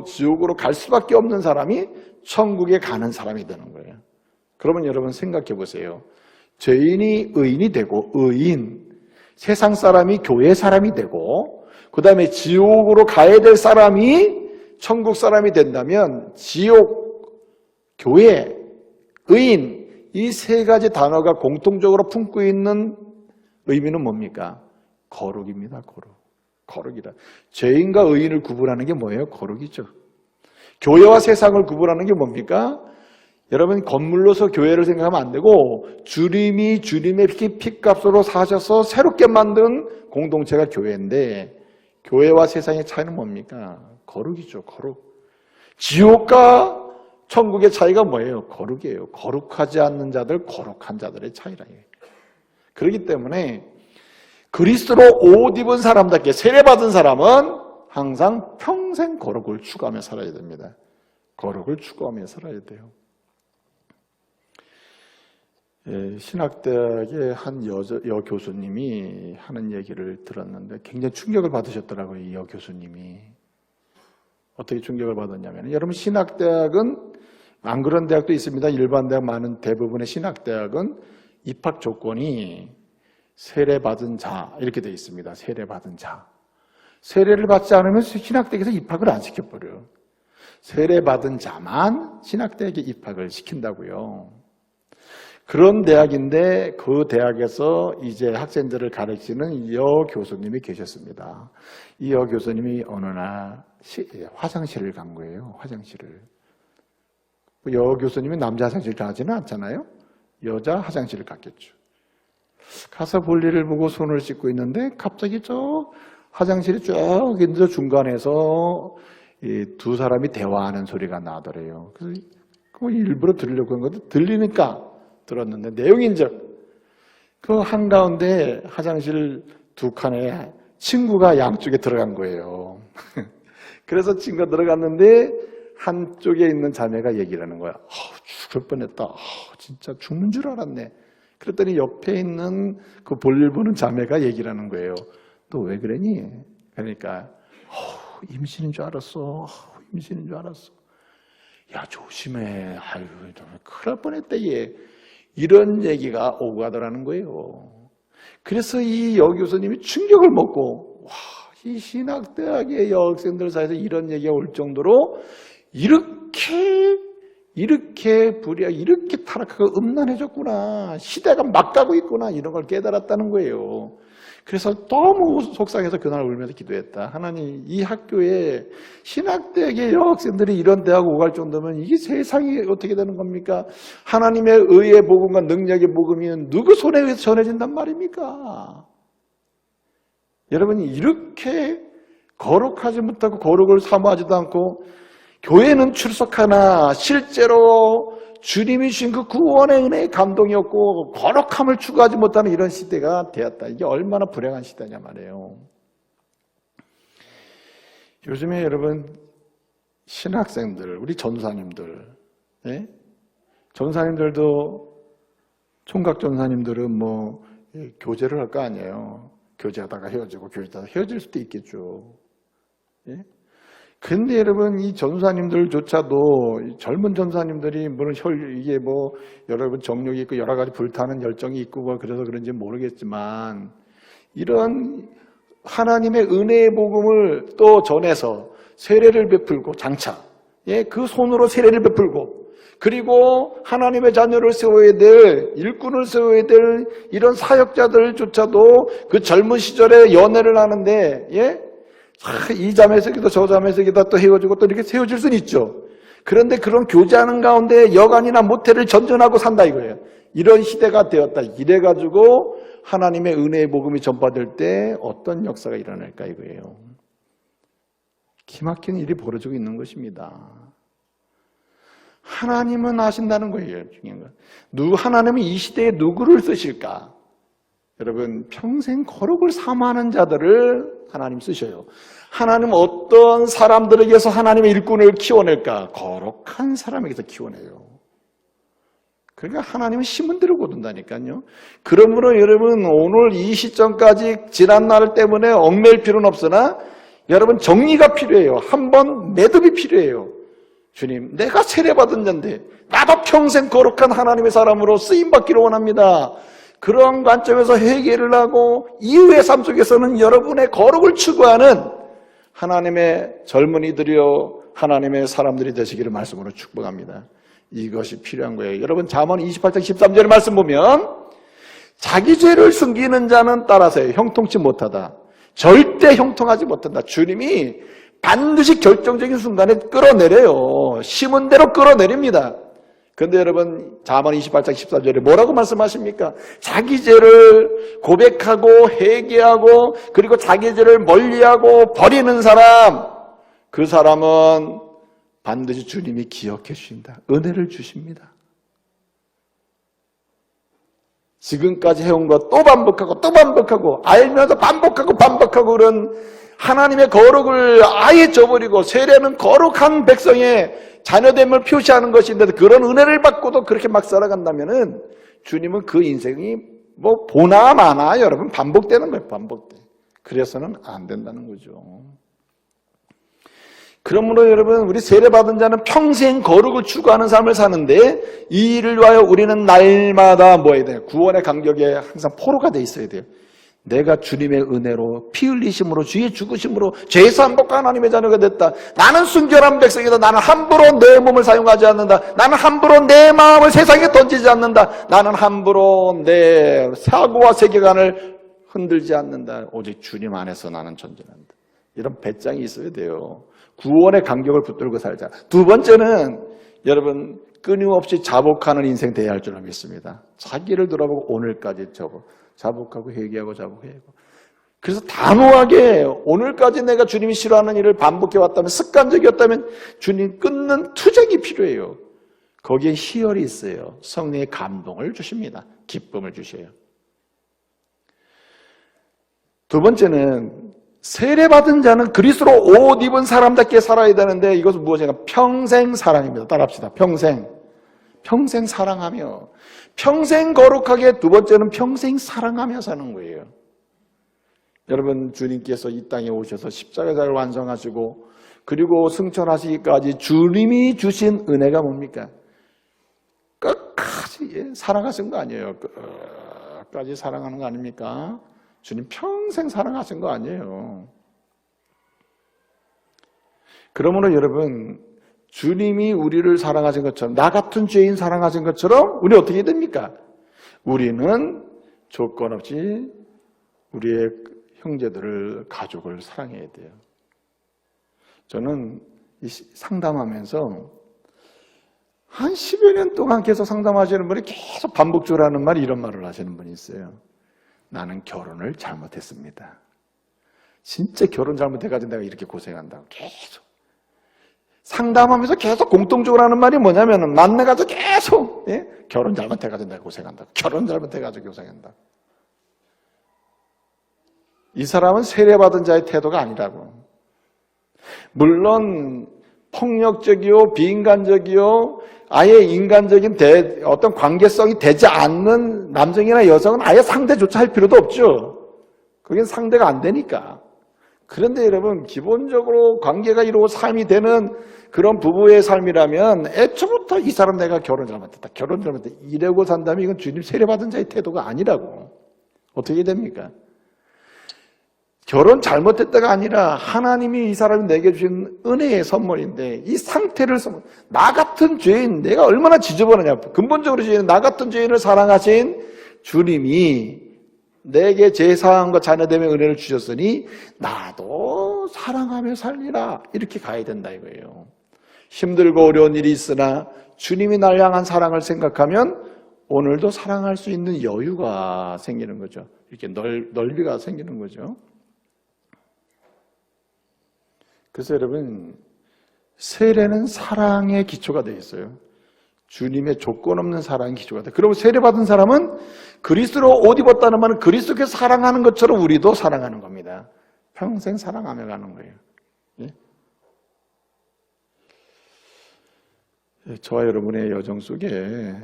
지옥으로 갈 수밖에 없는 사람이 천국에 가는 사람이 되는 거예요. 그러면 여러분 생각해 보세요. 죄인이 의인이 되고, 세상 사람이 교회 사람이 되고, 그 다음에 지옥으로 가야 될 사람이 천국 사람이 된다면 지옥, 교회, 의인, 이 세 가지 단어가 공통적으로 품고 있는 의미는 뭡니까? 거룩입니다. 거룩이다. 죄인과 의인을 구분하는 게 뭐예요? 거룩이죠. 교회와 세상을 구분하는 게 뭡니까? 여러분, 건물로서 교회를 생각하면 안 되고 주님이 주님의 피값으로 사셔서 새롭게 만든 공동체가 교회인데, 교회와 세상의 차이는 뭡니까? 거룩이죠. 거룩. 지옥과 천국의 차이가 뭐예요? 거룩이에요. 거룩하지 않는 자들, 거룩한 자들의 차이라. 그렇기 때문에 그리스도로 옷 입은 사람답게 세례받은 사람은 항상 평생 거룩을 추구하며 살아야 됩니다. 거룩을 추구하며 살아야 돼요. 신학대학의 한 여교수님이 하는 얘기를 들었는데 굉장히 충격을 받으셨더라고요. 이 여교수님이. 어떻게 충격을 받았냐면, 여러분, 신학대학은 안 그런 대학도 있습니다. 일반 대학 많은 대부분의 신학대학은 입학 조건이 세례받은 자 이렇게 되어 있습니다. 세례받은 자. 세례를 받지 않으면 신학대학에서 입학을 안 시켜버려요. 세례받은 자만 신학대학에 입학을 시킨다고요. 그런 대학인데 그 대학에서 이제 학생들을 가르치는 여교수님이 계셨습니다. 이 여교수님이 어느 날 화장실을 간 거예요. 화장실을. 여교수님이 남자 화장실 가지는 않잖아요. 여자 화장실을 갔겠죠. 가서 볼일을 보고 손을 씻고 있는데 갑자기 저 화장실이 쭉 있는 중간에서 이 두 사람이 대화하는 소리가 나더래요. 그래서 일부러 들으려고 한 건데 들리니까 들었는데, 내용인즉 그 한가운데 화장실 두 칸에 친구가 양쪽에 들어간 거예요. 그래서 친구가 들어갔는데 한쪽에 있는 자매가 얘기를 하는 거야. 죽을 뻔했다. 진짜 죽는 줄 알았네. 그랬더니 옆에 있는 그 볼일 보는 자매가 얘기를 하는 거예요. 너 왜 그러니? 그러니까 임신인 줄 알았어. 임신인 줄 알았어. 야, 조심해. 아유, 큰일 날 뻔했다 얘. 이런 얘기가 오고 가더라는 거예요. 그래서 이 여교수님이 충격을 먹고, 와, 이 신학대학의 여학생들 사이에서 이런 얘기가 올 정도로 이렇게 불의하고 이렇게 타락하고 음란해졌구나. 시대가 막 가고 있구나. 이런 걸 깨달았다는 거예요. 그래서 너무 속상해서 그날 울면서 기도했다. 하나님, 이 학교에 신학대학의 여학생들이 이런 대학 오갈 정도면 이게 세상이 어떻게 되는 겁니까? 하나님의 의의 복음과 능력의 복음이 누구 손에 의해서 전해진단 말입니까? 여러분, 이렇게 거룩하지 못하고 거룩을 사모하지도 않고 교회는 출석하나 실제로 주님이 주신 그 구원의 은혜의 감동이 없고 거룩함을 추구하지 못하는 이런 시대가 되었다. 이게 얼마나 불행한 시대냐 말이에요. 요즘에 여러분 신학생들, 우리 전사님들, 예? 전사님들도 총각 전사님들은 뭐 교제를 할 거 아니에요. 교제하다가 헤어지고 교제하다가 헤어질 수도 있겠죠. 예? 근데 여러분 이 전사님들조차도 젊은 전사님들이 물론 이게 뭐 여러분 정욕이 있고 여러 가지 불타는 열정이 있고 뭐 그래서 그런지 모르겠지만 이런 하나님의 은혜의 복음을 또 전해서 세례를 베풀고 장차 그 손으로 세례를 베풀고 그리고 하나님의 자녀를 세워야 될 일꾼을 세워야 될 이런 사역자들조차도 그 젊은 시절에 연애를 하는데 이 자매석이다 저 자매석이다 또 헤어지고 또 이렇게 세워질 수는 있죠. 그런데 그런 교제하는 가운데 여간이나 모태를 전전하고 산다 이거예요. 이런 시대가 되었다. 이래가지고 하나님의 은혜의 복음이 전파될 때 어떤 역사가 일어날까 이거예요. 기막힌 일이 벌어지고 있는 것입니다. 하나님은 아신다는 거예요. 중요한 건. 하나님은 이 시대에 누구를 쓰실까? 여러분 평생 거룩을 사모하는 자들을 하나님 쓰셔요. 하나님은 어떤 사람들에게서 하나님의 일꾼을 키워낼까? 거룩한 사람에게서 키워내요. 그러니까 하나님은 심은 대로 거둔다니까요. 그러므로 여러분 오늘 이 시점까지 지난 날 때문에 얽매일 필요는 없으나 여러분 정리가 필요해요. 한번 매듭이 필요해요. 주님, 내가 세례받은 자인데 나도 평생 거룩한 하나님의 사람으로 쓰임받기를 원합니다. 그런 관점에서 회개를 하고 이후의 삶 속에서는 여러분의 거룩을 추구하는 하나님의 젊은이들이요 하나님의 사람들이 되시기를 말씀으로 축복합니다. 이것이 필요한 거예요. 여러분 잠언 28장 13절의 말씀 보면 자기 죄를 숨기는 자는 따라서 형통치 못하다. 절대 형통하지 못한다. 주님이 반드시 결정적인 순간에 끌어내려요. 심은 대로 끌어내립니다. 그런데 여러분 잠언 28장 14절에 뭐라고 말씀하십니까? 자기 죄를 고백하고 회개하고 그리고 자기 죄를 멀리하고 버리는 사람, 그 사람은 반드시 주님이 기억해 주신다. 은혜를 주십니다. 지금까지 해온 것 또 반복하고 또 반복하고 알면서 반복하고 그런 하나님의 거룩을 아예 저버리고 세례는 거룩한 백성의 자녀됨을 표시하는 것인데 그런 은혜를 받고도 그렇게 막 살아간다면은 주님은 그 인생이 뭐 보나 마나 여러분 반복되는 거예요. 반복돼. 그래서는 안 된다는 거죠. 그러므로 여러분 우리 세례받은 자는 평생 거룩을 추구하는 삶을 사는데 이 일을 위하여 우리는 날마다 뭐 해야 돼요? 구원의 간격에 항상 포로가 돼 있어야 돼요. 내가 주님의 은혜로 피 흘리심으로 주의 죽으심으로 죄에서 한복과 하나님의 자녀가 됐다. 나는 순결한 백성이다. 나는 함부로 내 몸을 사용하지 않는다. 나는 함부로 내 마음을 세상에 던지지 않는다. 나는 함부로 내 사고와 세계관을 흔들지 않는다. 오직 주님 안에서 나는 전진한다. 이런 배짱이 있어야 돼요. 구원의 간격을 붙들고 살자. 두 번째는 여러분 끊임없이 자복하는 인생 돼야 할 줄 믿습니다. 자기를 돌아보고 오늘까지 자복하고 회개하고 자복하고. 그래서 단호하게 오늘까지 내가 주님이 싫어하는 일을 반복해왔다면 습관적이었다면 주님 끊는 투쟁이 필요해요. 거기에 희열이 있어요. 성령의 감동을 주십니다. 기쁨을 주셔요. 두 번째는 세례받은 자는 그리스도로 옷 입은 사람답게 살아야 되는데 이것은 무엇인가? 평생 사랑입니다. 따라합시다. 평생. 평생 사랑하며, 평생 거룩하게, 두 번째는 평생 사랑하며 사는 거예요. 여러분, 주님께서 이 땅에 오셔서 십자가를 완성하시고 그리고 승천하시기까지 주님이 주신 은혜가 뭡니까? 끝까지 사랑하신 거 아니에요. 끝까지 사랑하는 거 아닙니까? 주님 평생 사랑하신 거 아니에요. 그러므로 여러분, 주님이 우리를 사랑하신 것처럼, 나 같은 죄인 사랑하신 것처럼 우리 어떻게 됩니까? 우리는 조건 없이 우리의 형제들을, 가족을 사랑해야 돼요. 저는 상담하면서 한 10여 년 동안 계속 상담하시는 분이 계속 반복적으로 하는 말이, 이런 말을 하시는 분이 있어요. 나는 결혼을 잘못했습니다. 진짜 결혼 잘못해가지고 내가 이렇게 고생한다고 계속. 상담하면서 계속 공통적으로 하는 말이 뭐냐면, 만나가지고 계속 결혼 잘못해가지고 내가 고생한다고. 결혼 잘못해가지고 고생한다고. 이 사람은 세례받은 자의 태도가 아니라고. 물론 폭력적이요, 비인간적이요, 아예 인간적인 어떤 관계성이 되지 않는 남성이나 여성은 아예 상대조차 할 필요도 없죠. 그게 상대가 안 되니까. 그런데 여러분, 기본적으로 관계가 이루고 삶이 되는 그런 부부의 삶이라면 애초부터 이 사람 내가 결혼 잘못했다, 결혼 잘못했다 이러고 산다면 이건 주님 세례받은 자의 태도가 아니라고. 어떻게 됩니까? 결혼 잘못했다가 아니라 하나님이 이 사람이 내게 주신 은혜의 선물인데, 이 상태를 나 같은 죄인, 내가 얼마나 지저분하냐. 근본적으로 죄인, 나 같은 죄인을 사랑하신 주님이 내게 제사함과 자녀됨의 은혜를 주셨으니 나도 사랑하며 살리라, 이렇게 가야 된다 이거예요. 힘들고 어려운 일이 있으나 주님이 날 향한 사랑을 생각하면 오늘도 사랑할 수 있는 여유가 생기는 거죠. 이렇게 넓이가 생기는 거죠. 그래서 여러분, 세례는 사랑의 기초가 되어 있어요. 주님의 조건 없는 사랑의 기초가 돼요. 그러면 세례받은 사람은 그리스도로 옷 입었다는 말은 그리스도께서 사랑하는 것처럼 우리도 사랑하는 겁니다. 평생 사랑하며 가는 거예요. 예? 저와 여러분의 여정 속에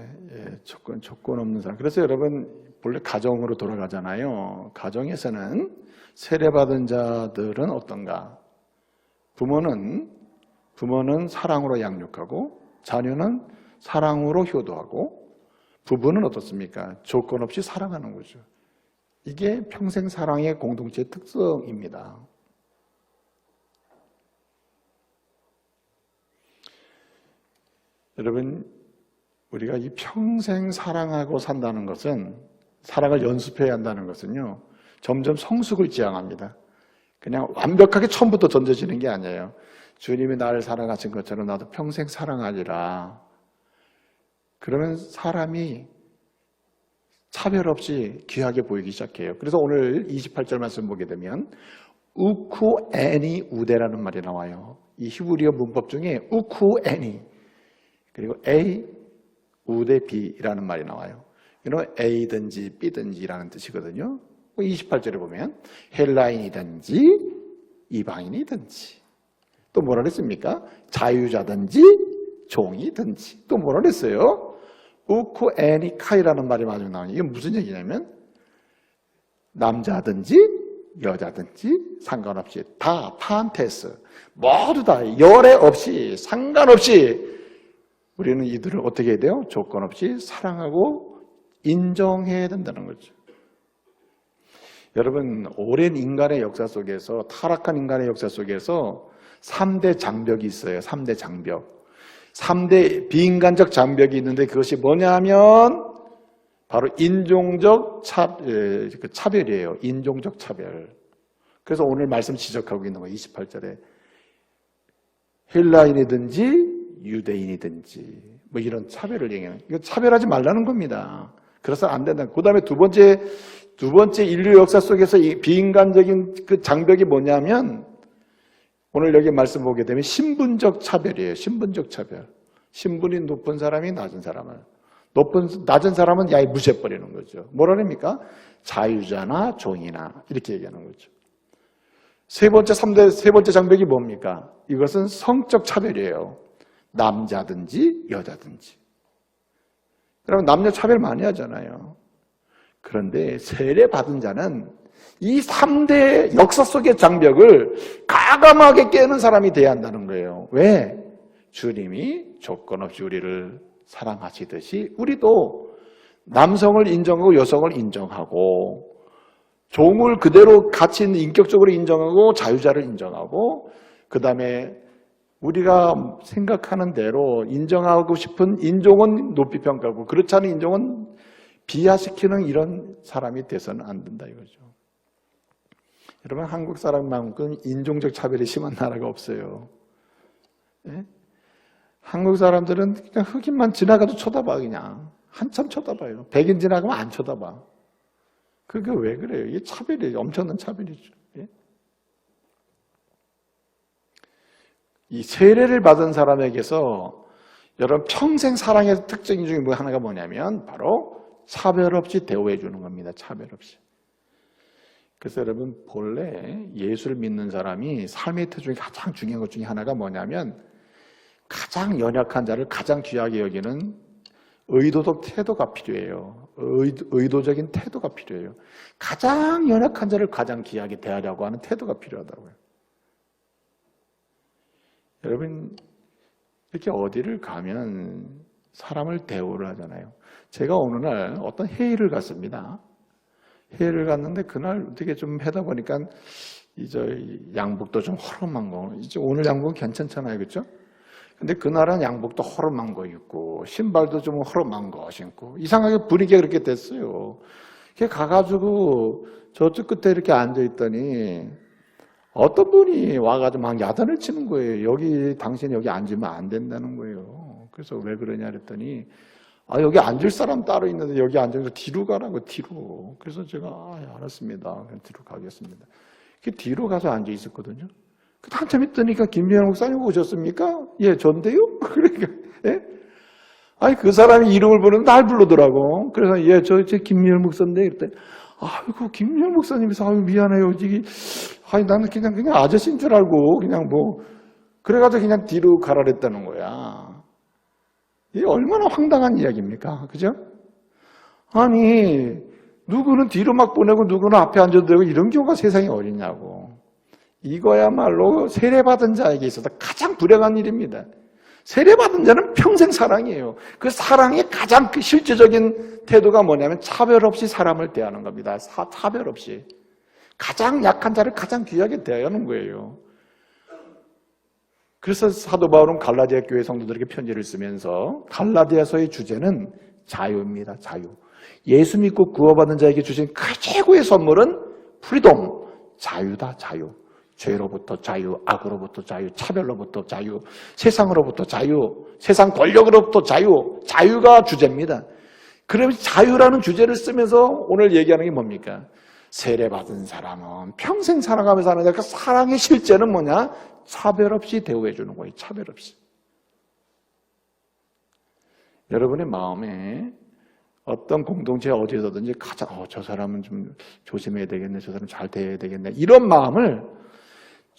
조건 없는 사랑. 그래서 여러분, 본래 가정으로 돌아가잖아요. 가정에서는 세례받은 자들은 어떤가? 부모는 사랑으로 양육하고, 자녀는 사랑으로 효도하고, 부부는 어떻습니까? 조건 없이 사랑하는 거죠. 이게 평생 사랑의 공동체의 특성입니다. 여러분, 우리가 이 평생 사랑하고 산다는 것은, 사랑을 연습해야 한다는 것은요, 점점 성숙을 지향합니다. 그냥 완벽하게 처음부터 던져지는 게 아니에요. 주님이 나를 사랑하신 것처럼 나도 평생 사랑하리라. 그러면 사람이 차별 없이 귀하게 보이기 시작해요. 그래서 오늘 28절 말씀 보게 되면 우쿠 애니 우데라는 말이 나와요. 이 히브리어 문법 중에 우쿠 애니, 그리고 A 우데 B라는 말이 나와요. 이건 A든지 B든지라는 뜻이거든요. 28절에 보면 헬라인이든지 이방인이든지, 또 뭐라 그랬습니까? 자유자든지 종이든지, 또 뭐라 그랬어요? 우쿠 애니카이라는 말이 마지막에 나와요. 이게 무슨 얘기냐면 남자든지 여자든지 상관없이 다 파한테스, 모두 다 열애 없이 상관없이 우리는 이들을 어떻게 해야 돼요? 조건 없이 사랑하고 인정해야 된다는 거죠. 여러분, 오랜 인간의 역사 속에서, 타락한 인간의 역사 속에서 3대 장벽이 있어요. 3대 장벽. 3대 비인간적 장벽이 있는데 그것이 뭐냐 하면 바로 인종적 차별이에요. 인종적 차별. 그래서 오늘 말씀 지적하고 있는 거예요. 28절에 헬라인이든지 유대인이든지 뭐 이런 차별을 얘기하는, 이거 차별하지 말라는 겁니다. 그래서 안 된다. 그 다음에 두 번째 인류 역사 속에서 이 비인간적인 그 장벽이 뭐냐면, 오늘 여기 말씀 보게 되면 신분적 차별이에요. 신분적 차별. 신분이 높은 사람이 낮은 사람을, 낮은 사람은 야이 무시해버리는 거죠. 뭐라 합니까? 자유자나 종이나, 이렇게 얘기하는 거죠. 세 번째 장벽이 뭡니까? 이것은 성적 차별이에요. 남자든지 여자든지. 여러분 남녀 차별 많이 하잖아요. 그런데 세례받은 자는 이 3대 역사 속의 장벽을 과감하게 깨는 사람이 돼야 한다는 거예요. 왜? 주님이 조건 없이 우리를 사랑하시듯이 우리도 남성을 인정하고 여성을 인정하고 종을 그대로 가치 있는 인격적으로 인정하고 자유자를 인정하고 그 다음에 우리가 생각하는 대로 인정하고 싶은 인종은 높이 평가하고 그렇지 않은 인종은 비하시키는 이런 사람이 돼서는 안 된다 이거죠. 여러분 한국 사람만큼 인종적 차별이 심한 나라가 없어요. 예? 한국 사람들은 그냥 흑인만 지나가도 쳐다봐 그냥 한참 쳐다봐요. 백인 지나가면 안 쳐다봐. 그게 왜 그래요? 이게 차별이 엄청난 차별이죠. 예? 이 세례를 받은 사람에게서 여러분 평생 사랑의 특징 중에 하나가 뭐냐면 바로 차별 없이 대우해 주는 겁니다. 차별 없이. 그래서 여러분 본래 예수를 믿는 사람이 삶의 태도 중에 가장 중요한 것 중에 하나가 뭐냐면 가장 연약한 자를 가장 귀하게 여기는 의도적 태도가 필요해요. 의도적인 태도가 필요해요. 가장 연약한 자를 가장 귀하게 대하려고 하는 태도가 필요하다고요. 여러분 이렇게 어디를 가면 사람을 대우를 하잖아요. 제가 어느 날 어떤 회의를 갔습니다. 회의를 갔는데 그날 어떻게 좀 하다 보니까 이제 양복도 좀 허름한 거. 이제 오늘 양복은 괜찮잖아요, 그렇죠? 근데 그날은 양복도 허름한 거 입고 신발도 좀 허름한 거 신고 이상하게 분위기가 그렇게 됐어요. 이렇게 가가지고 저쪽 끝에 이렇게 앉아 있더니 어떤 분이 와가지고 막 야단을 치는 거예요. 당신이 여기 앉으면 안 된다는 거예요. 그래서 왜 그러냐 그랬더니 여기 앉을 사람 따로 있는데 여기 앉아서 뒤로 가라고 뒤로. 그래서 제가 알았습니다. 그냥 뒤로 가겠습니다. 뒤로 가서 앉아 있었거든요. 한참 있더니까 김미영 목사님 오셨습니까? 예, 전데요? 그러니까, 예? 그 사람이 이름을 부르면 날 부르더라고. 그래서, 예, 제 김미영 목사인데, 그랬더니, 아이고, 김미영 목사님이서, 미안해요. 나는 그냥 아저씨인 줄 알고, 그래가지고 그냥 뒤로 가라 그랬다는 거야. 이게 얼마나 황당한 이야기입니까? 그죠? 아니, 누구는 뒤로 막 보내고, 누구는 앞에 앉아도 되고, 이런 경우가 세상에 어딨냐고. 이거야말로 세례받은 자에게 있어서 가장 불행한 일입니다. 세례받은 자는 평생 사랑이에요. 그 사랑의 가장 실제적인 태도가 뭐냐면 차별 없이 사람을 대하는 겁니다. 차별 없이. 가장 약한 자를 가장 귀하게 대하는 거예요. 그래서 사도 바울은 갈라디아 교회 성도들에게 편지를 쓰면서 갈라디아서의 주제는 자유입니다. 자유. 예수 믿고 구원받은 자에게 주신 그 최고의 선물은 프리덤, 자유다. 자유. 죄로부터 자유, 악으로부터 자유, 차별로부터 자유, 세상으로부터 자유, 세상 권력으로부터 자유, 자유가 주제입니다. 그러면 자유라는 주제를 쓰면서 오늘 얘기하는 게 뭡니까? 세례받은 사람은 평생 살아가면서 하는 그 사랑의 실제는 뭐냐? 차별 없이 대우해 주는 거예요. 차별 없이. 여러분의 마음에 어떤 공동체 어디서든지 가장 저 사람은 좀 조심해야 되겠네, 저 사람 잘 대해야 되겠네 이런 마음을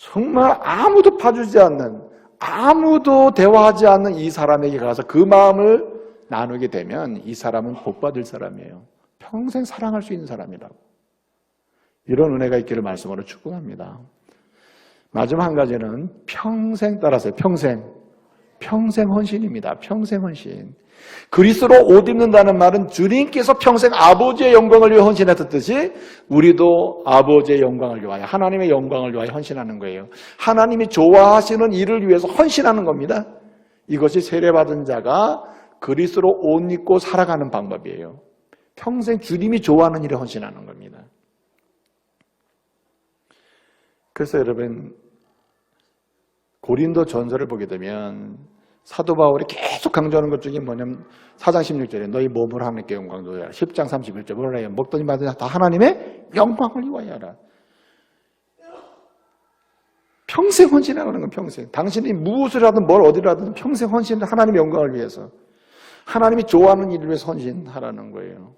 정말 아무도 봐주지 않는 아무도 대화하지 않는 이 사람에게 가서 그 마음을 나누게 되면 이 사람은 복받을 사람이에요. 평생 사랑할 수 있는 사람이라고. 이런 은혜가 있기를 말씀으로 축복합니다. 마지막 한 가지는 평생 따라서요. 평생 헌신입니다. 평생 헌신. 그리스도로 옷 입는다는 말은 주님께서 평생 아버지의 영광을 위해 헌신했듯이 우리도 아버지의 영광을 위하여 하나님의 영광을 위하여 헌신하는 거예요. 하나님이 좋아하시는 일을 위해서 헌신하는 겁니다. 이것이 세례받은 자가 그리스도로 옷 입고 살아가는 방법이에요. 평생 주님이 좋아하는 일에 헌신하는 겁니다. 그래서 여러분 고린도 전서를 보게 되면 사도 바울이 계속 강조하는 것 중에 뭐냐면 4장 16절에 너희 몸을 하나님께 영광 돌려라. 10장 31절 뭐라 해요? 먹더니 마더니 다 하나님의 영광을 위하여 하라. 평생 헌신하는 건 평생. 당신이 무엇을 하든 뭘 어디를 하든 평생 헌신 하나님의 영광을 위해서. 하나님이 좋아하는 일을 위해서 헌신하라는 거예요.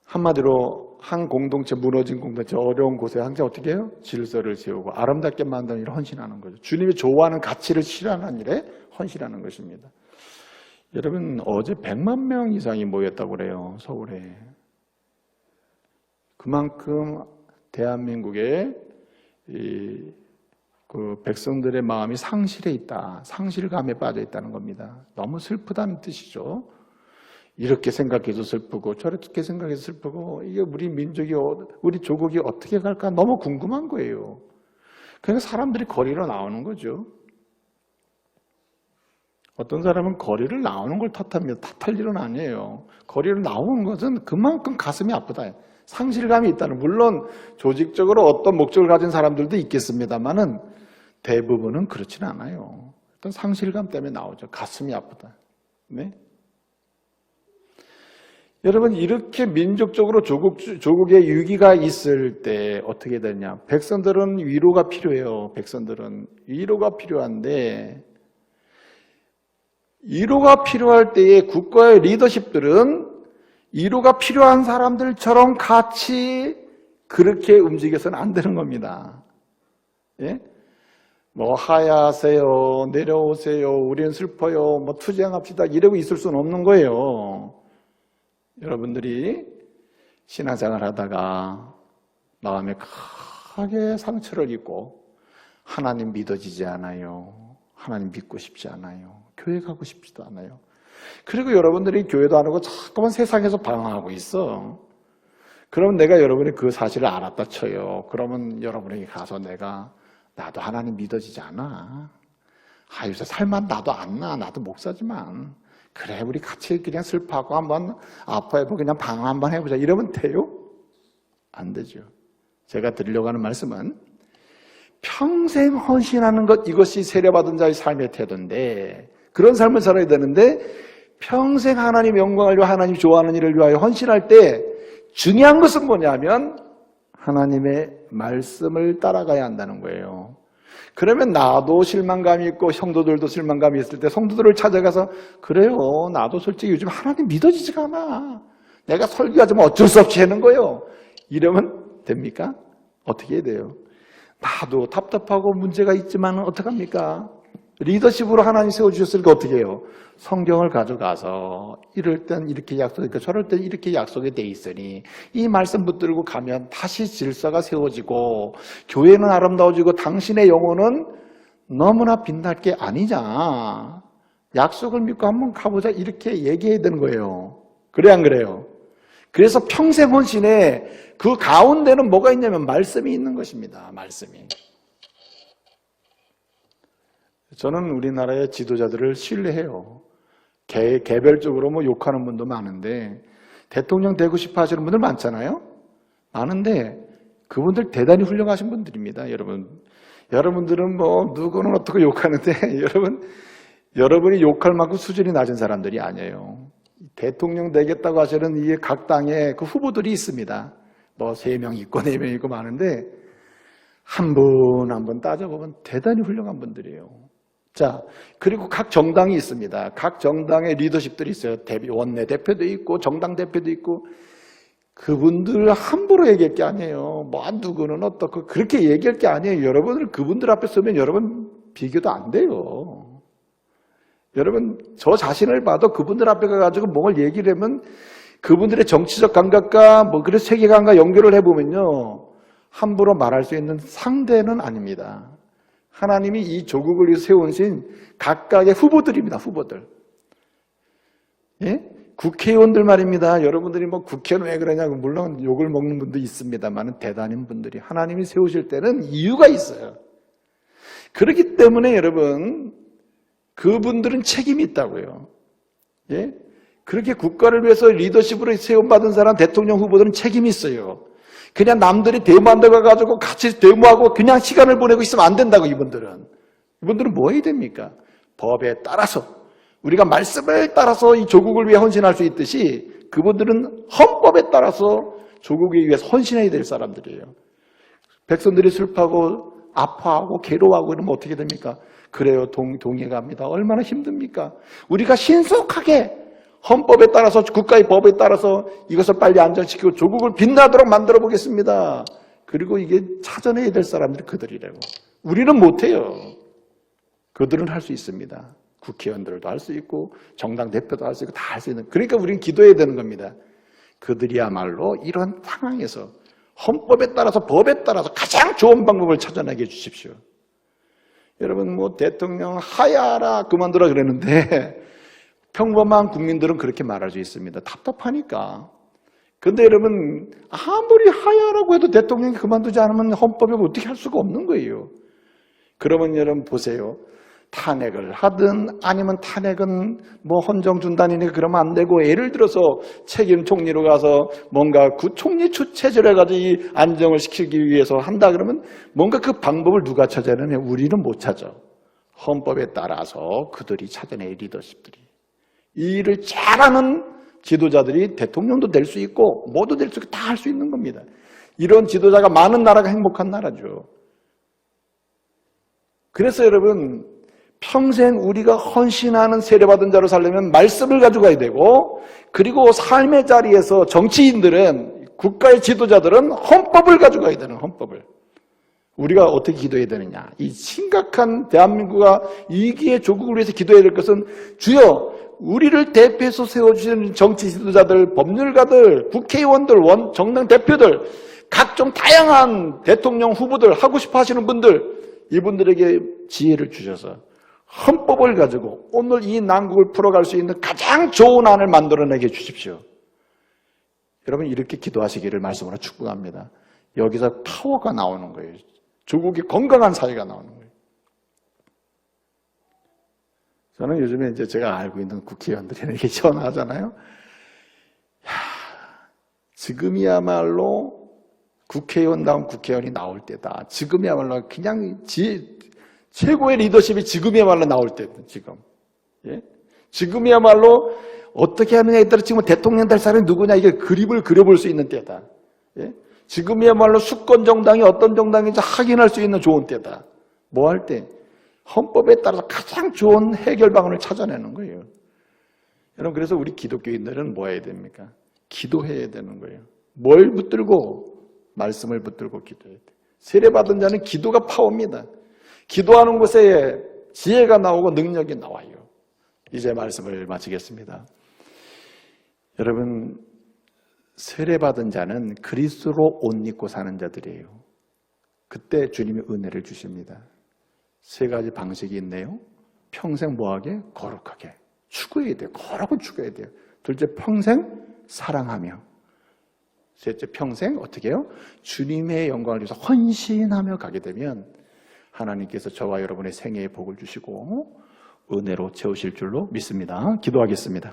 한마디로 한 공동체, 무너진 공동체, 어려운 곳에 항상 어떻게 해요? 질서를 세우고 아름답게 만드는 일을 헌신하는 거죠. 주님이 좋아하는 가치를 실현하는 일에 헌신하는 것입니다. 여러분 어제 100만 명 이상이 모였다고 그래요. 서울에. 그만큼 대한민국의 그 백성들의 마음이 상실해 있다. 상실감에 빠져 있다는 겁니다. 너무 슬프다는 뜻이죠. 이렇게 생각해도 슬프고 저렇게 생각해도 슬프고 이게 우리 민족이 우리 조국이 어떻게 갈까 너무 궁금한 거예요. 그러니까 사람들이 거리로 나오는 거죠. 어떤 사람은 거리를 나오는 걸 탓합니다. 탓할 일은 아니에요. 거리로 나오는 것은 그만큼 가슴이 아프다. 상실감이 있다는, 물론 조직적으로 어떤 목적을 가진 사람들도 있겠습니다만은 대부분은 그렇지는 않아요. 어떤 상실감 때문에 나오죠. 가슴이 아프다. 네? 여러분 이렇게 민족적으로 조국의 위기가 있을 때 어떻게 되냐? 백성들은 위로가 필요해요. 백성들은 위로가 필요한데 위로가 필요할 때에 국가의 리더십들은 위로가 필요한 사람들처럼 같이 그렇게 움직여서는 안 되는 겁니다. 예? 뭐 하야하세요, 내려오세요, 우리는 슬퍼요, 뭐 투쟁합시다 이러고 있을 수는 없는 거예요. 여러분들이 신앙생활 하다가 마음에 크게 상처를 입고 하나님 믿어지지 않아요. 하나님 믿고 싶지 않아요. 교회 가고 싶지도 않아요. 그리고 여러분들이 교회도 안 오고 자꾸만 세상에서 방황하고 있어. 그러면 내가 여러분이 그 사실을 알았다 쳐요. 그러면 여러분에게 가서 나도 하나님 믿어지지 않아. 요새 살만 나도 안 나. 나도 목사지만. 그래 우리 같이 그냥 슬퍼하고 한번 아파해보고 그냥 방황 한번 해보자 이러면 돼요? 안 되죠. 제가 드리려고 하는 말씀은 평생 헌신하는 것, 이것이 세례받은 자의 삶의 태도인데 그런 삶을 살아야 되는데 평생 하나님 영광을 위하여 하나님 좋아하는 일을 위하여 헌신할 때 중요한 것은 뭐냐면 하나님의 말씀을 따라가야 한다는 거예요. 그러면 나도 실망감이 있고 성도들도 실망감이 있을 때 성도들을 찾아가서 그래요 나도 솔직히 요즘 하나님 믿어지지가 않아. 내가 설교하자면 어쩔 수 없이 하는 거예요. 이러면 됩니까? 어떻게 해야 돼요? 나도 답답하고 문제가 있지만 어떡합니까? 리더십으로 하나님 세워주셨으니까 어떻게 해요? 성경을 가져가서 이럴 땐 이렇게 약속했고 저럴 땐 이렇게 약속이 돼 있으니 이 말씀 붙들고 가면 다시 질서가 세워지고 교회는 아름다워지고 당신의 영혼은 너무나 빛날 게 아니냐. 약속을 믿고 한번 가보자 이렇게 얘기해야 되는 거예요. 그래 안 그래요? 그래서 평생 헌신에 그 가운데는 뭐가 있냐면 말씀이 있는 것입니다. 말씀이. 저는 우리나라의 지도자들을 신뢰해요. 개별적으로 뭐 욕하는 분도 많은데 대통령 되고 싶어 하시는 분들 많잖아요. 많은데 그분들 대단히 훌륭하신 분들입니다. 여러분들은 뭐 누구는 어떻게 욕하는데 여러분이 욕할 만큼 수준이 낮은 사람들이 아니에요. 대통령 되겠다고 하시는 이 각 당에 그 후보들이 있습니다. 뭐 3명 있고 4명 있고 많은데 한 분 한 분 따져보면 대단히 훌륭한 분들이에요. 자, 그리고 각 정당이 있습니다. 각 정당의 리더십들이 있어요. 원내대표도 있고 정당 대표도 있고 그분들 함부로 얘기할 게 아니에요. 뭐 누구는 어떻고 그렇게 얘기할 게 아니에요. 여러분들 그분들 앞에 서면 여러분 비교도 안 돼요. 여러분 저 자신을 봐도 그분들 앞에 가가지고 뭘 얘기를 하면 그분들의 정치적 감각과 뭐 그런 세계관과 연결을 해보면요 함부로 말할 수 있는 상대는 아닙니다. 하나님이 이 조국을 위해서 세우신 각각의 후보들입니다. 후보들. 예? 국회의원들 말입니다. 여러분들이 뭐 국회의원 왜 그러냐고 물론 욕을 먹는 분도 있습니다만 대단한 분들이 하나님이 세우실 때는 이유가 있어요. 그렇기 때문에 여러분 그분들은 책임이 있다고요. 예? 그렇게 국가를 위해서 리더십으로 세움받은 사람 대통령 후보들은 책임이 있어요. 그냥 남들이 데모한다고 해가지고 같이 데모하고 그냥 시간을 보내고 있으면 안 된다고 이분들은 뭐 해야 됩니까? 법에 따라서 우리가 말씀을 따라서 이 조국을 위해 헌신할 수 있듯이 그분들은 헌법에 따라서 조국을 위해서 헌신해야 될 사람들이에요. 백성들이 슬퍼하고 아파하고 괴로워하고 이러면 어떻게 됩니까? 그래요. 동의해 갑니다. 얼마나 힘듭니까? 우리가 신속하게 헌법에 따라서 국가의 법에 따라서 이것을 빨리 안정시키고 조국을 빛나도록 만들어 보겠습니다. 그리고 이게 찾아내야 될 사람들이 그들이라고. 우리는 못해요. 그들은 할 수 있습니다. 국회의원들도 할 수 있고 정당 대표도 할 수 있고 다 할 수 있는, 그러니까 우리는 기도해야 되는 겁니다. 그들이야말로 이런 상황에서 헌법에 따라서 법에 따라서 가장 좋은 방법을 찾아내게 해주십시오. 여러분 뭐 대통령 하야라 그만두라 그랬는데 평범한 국민들은 그렇게 말할 수 있습니다. 답답하니까. 근데 여러분 아무리 하야라고 해도 대통령이 그만두지 않으면 헌법에 어떻게 할 수가 없는 거예요. 그러면 여러분 보세요. 탄핵을 하든 아니면 탄핵은 뭐 헌정 준단이니까 그러면 안 되고, 예를 들어서 책임 총리로 가서 뭔가 총리 체제를 가지고 이 안정을 시키기 위해서 한다 그러면 뭔가 그 방법을 누가 찾아내냐? 우리는 못 찾아. 헌법에 따라서 그들이 찾아낼 리더십들이, 이 일을 잘하는 지도자들이 대통령도 될 수 있고 뭐도 될 수 있고 다 할 수 있는 겁니다. 이런 지도자가 많은 나라가 행복한 나라죠. 그래서 여러분 평생 우리가 헌신하는 세례받은 자로 살려면 말씀을 가져가야 되고, 그리고 삶의 자리에서 정치인들은, 국가의 지도자들은 헌법을 가져가야 되는, 헌법을. 우리가 어떻게 기도해야 되느냐? 이 심각한 대한민국과 위기의 조국을 위해서 기도해야 될 것은, 주여 우리를 대표해서 세워주시는 정치 지도자들, 법률가들, 국회의원들, 정당 대표들, 각종 다양한 대통령 후보들, 하고 싶어 하시는 분들, 이분들에게 지혜를 주셔서 헌법을 가지고 오늘 이 난국을 풀어갈 수 있는 가장 좋은 안을 만들어내게 해주십시오. 여러분 이렇게 기도하시기를 말씀으로 축복합니다. 여기서 파워가 나오는 거예요. 조국의 건강한 사회가 나오는 거예요. 저는 요즘에 이제 제가 알고 있는 국회의원들에게 전화하잖아요. 지금이야말로 국회의원다운 국회의원이 나올 때다. 지금이야말로 그냥 최고의 리더십이 지금이야말로 나올 때다. 지금. 예? 지금이야말로 어떻게 하느냐에 따라 지금 대통령 될 사람이 누구냐 이게 그림을 그려볼 수 있는 때다. 예? 지금이야말로 수권 정당이 어떤 정당인지 확인할 수 있는 좋은 때다. 뭐 할 때? 헌법에 따라서 가장 좋은 해결 방안을 찾아내는 거예요. 여러분 그래서 우리 기독교인들은 뭐 해야 됩니까? 기도해야 되는 거예요. 뭘 붙들고? 말씀을 붙들고 기도해야 돼요. 세례받은 자는 기도가 파워입니다. 기도하는 곳에 지혜가 나오고 능력이 나와요. 이제 말씀을 마치겠습니다. 여러분 세례받은 자는 그리스도로 옷 입고 사는 자들이에요. 그때 주님이 은혜를 주십니다. 세 가지 방식이 있네요. 평생 뭐하게? 거룩하게 추구해야 돼요. 거룩은 추구해야 돼요. 둘째, 평생 사랑하며. 셋째, 평생 어떻게 해요? 주님의 영광을 위해서 헌신하며 가게 되면 하나님께서 저와 여러분의 생애의 복을 주시고 은혜로 채우실 줄로 믿습니다. 기도하겠습니다.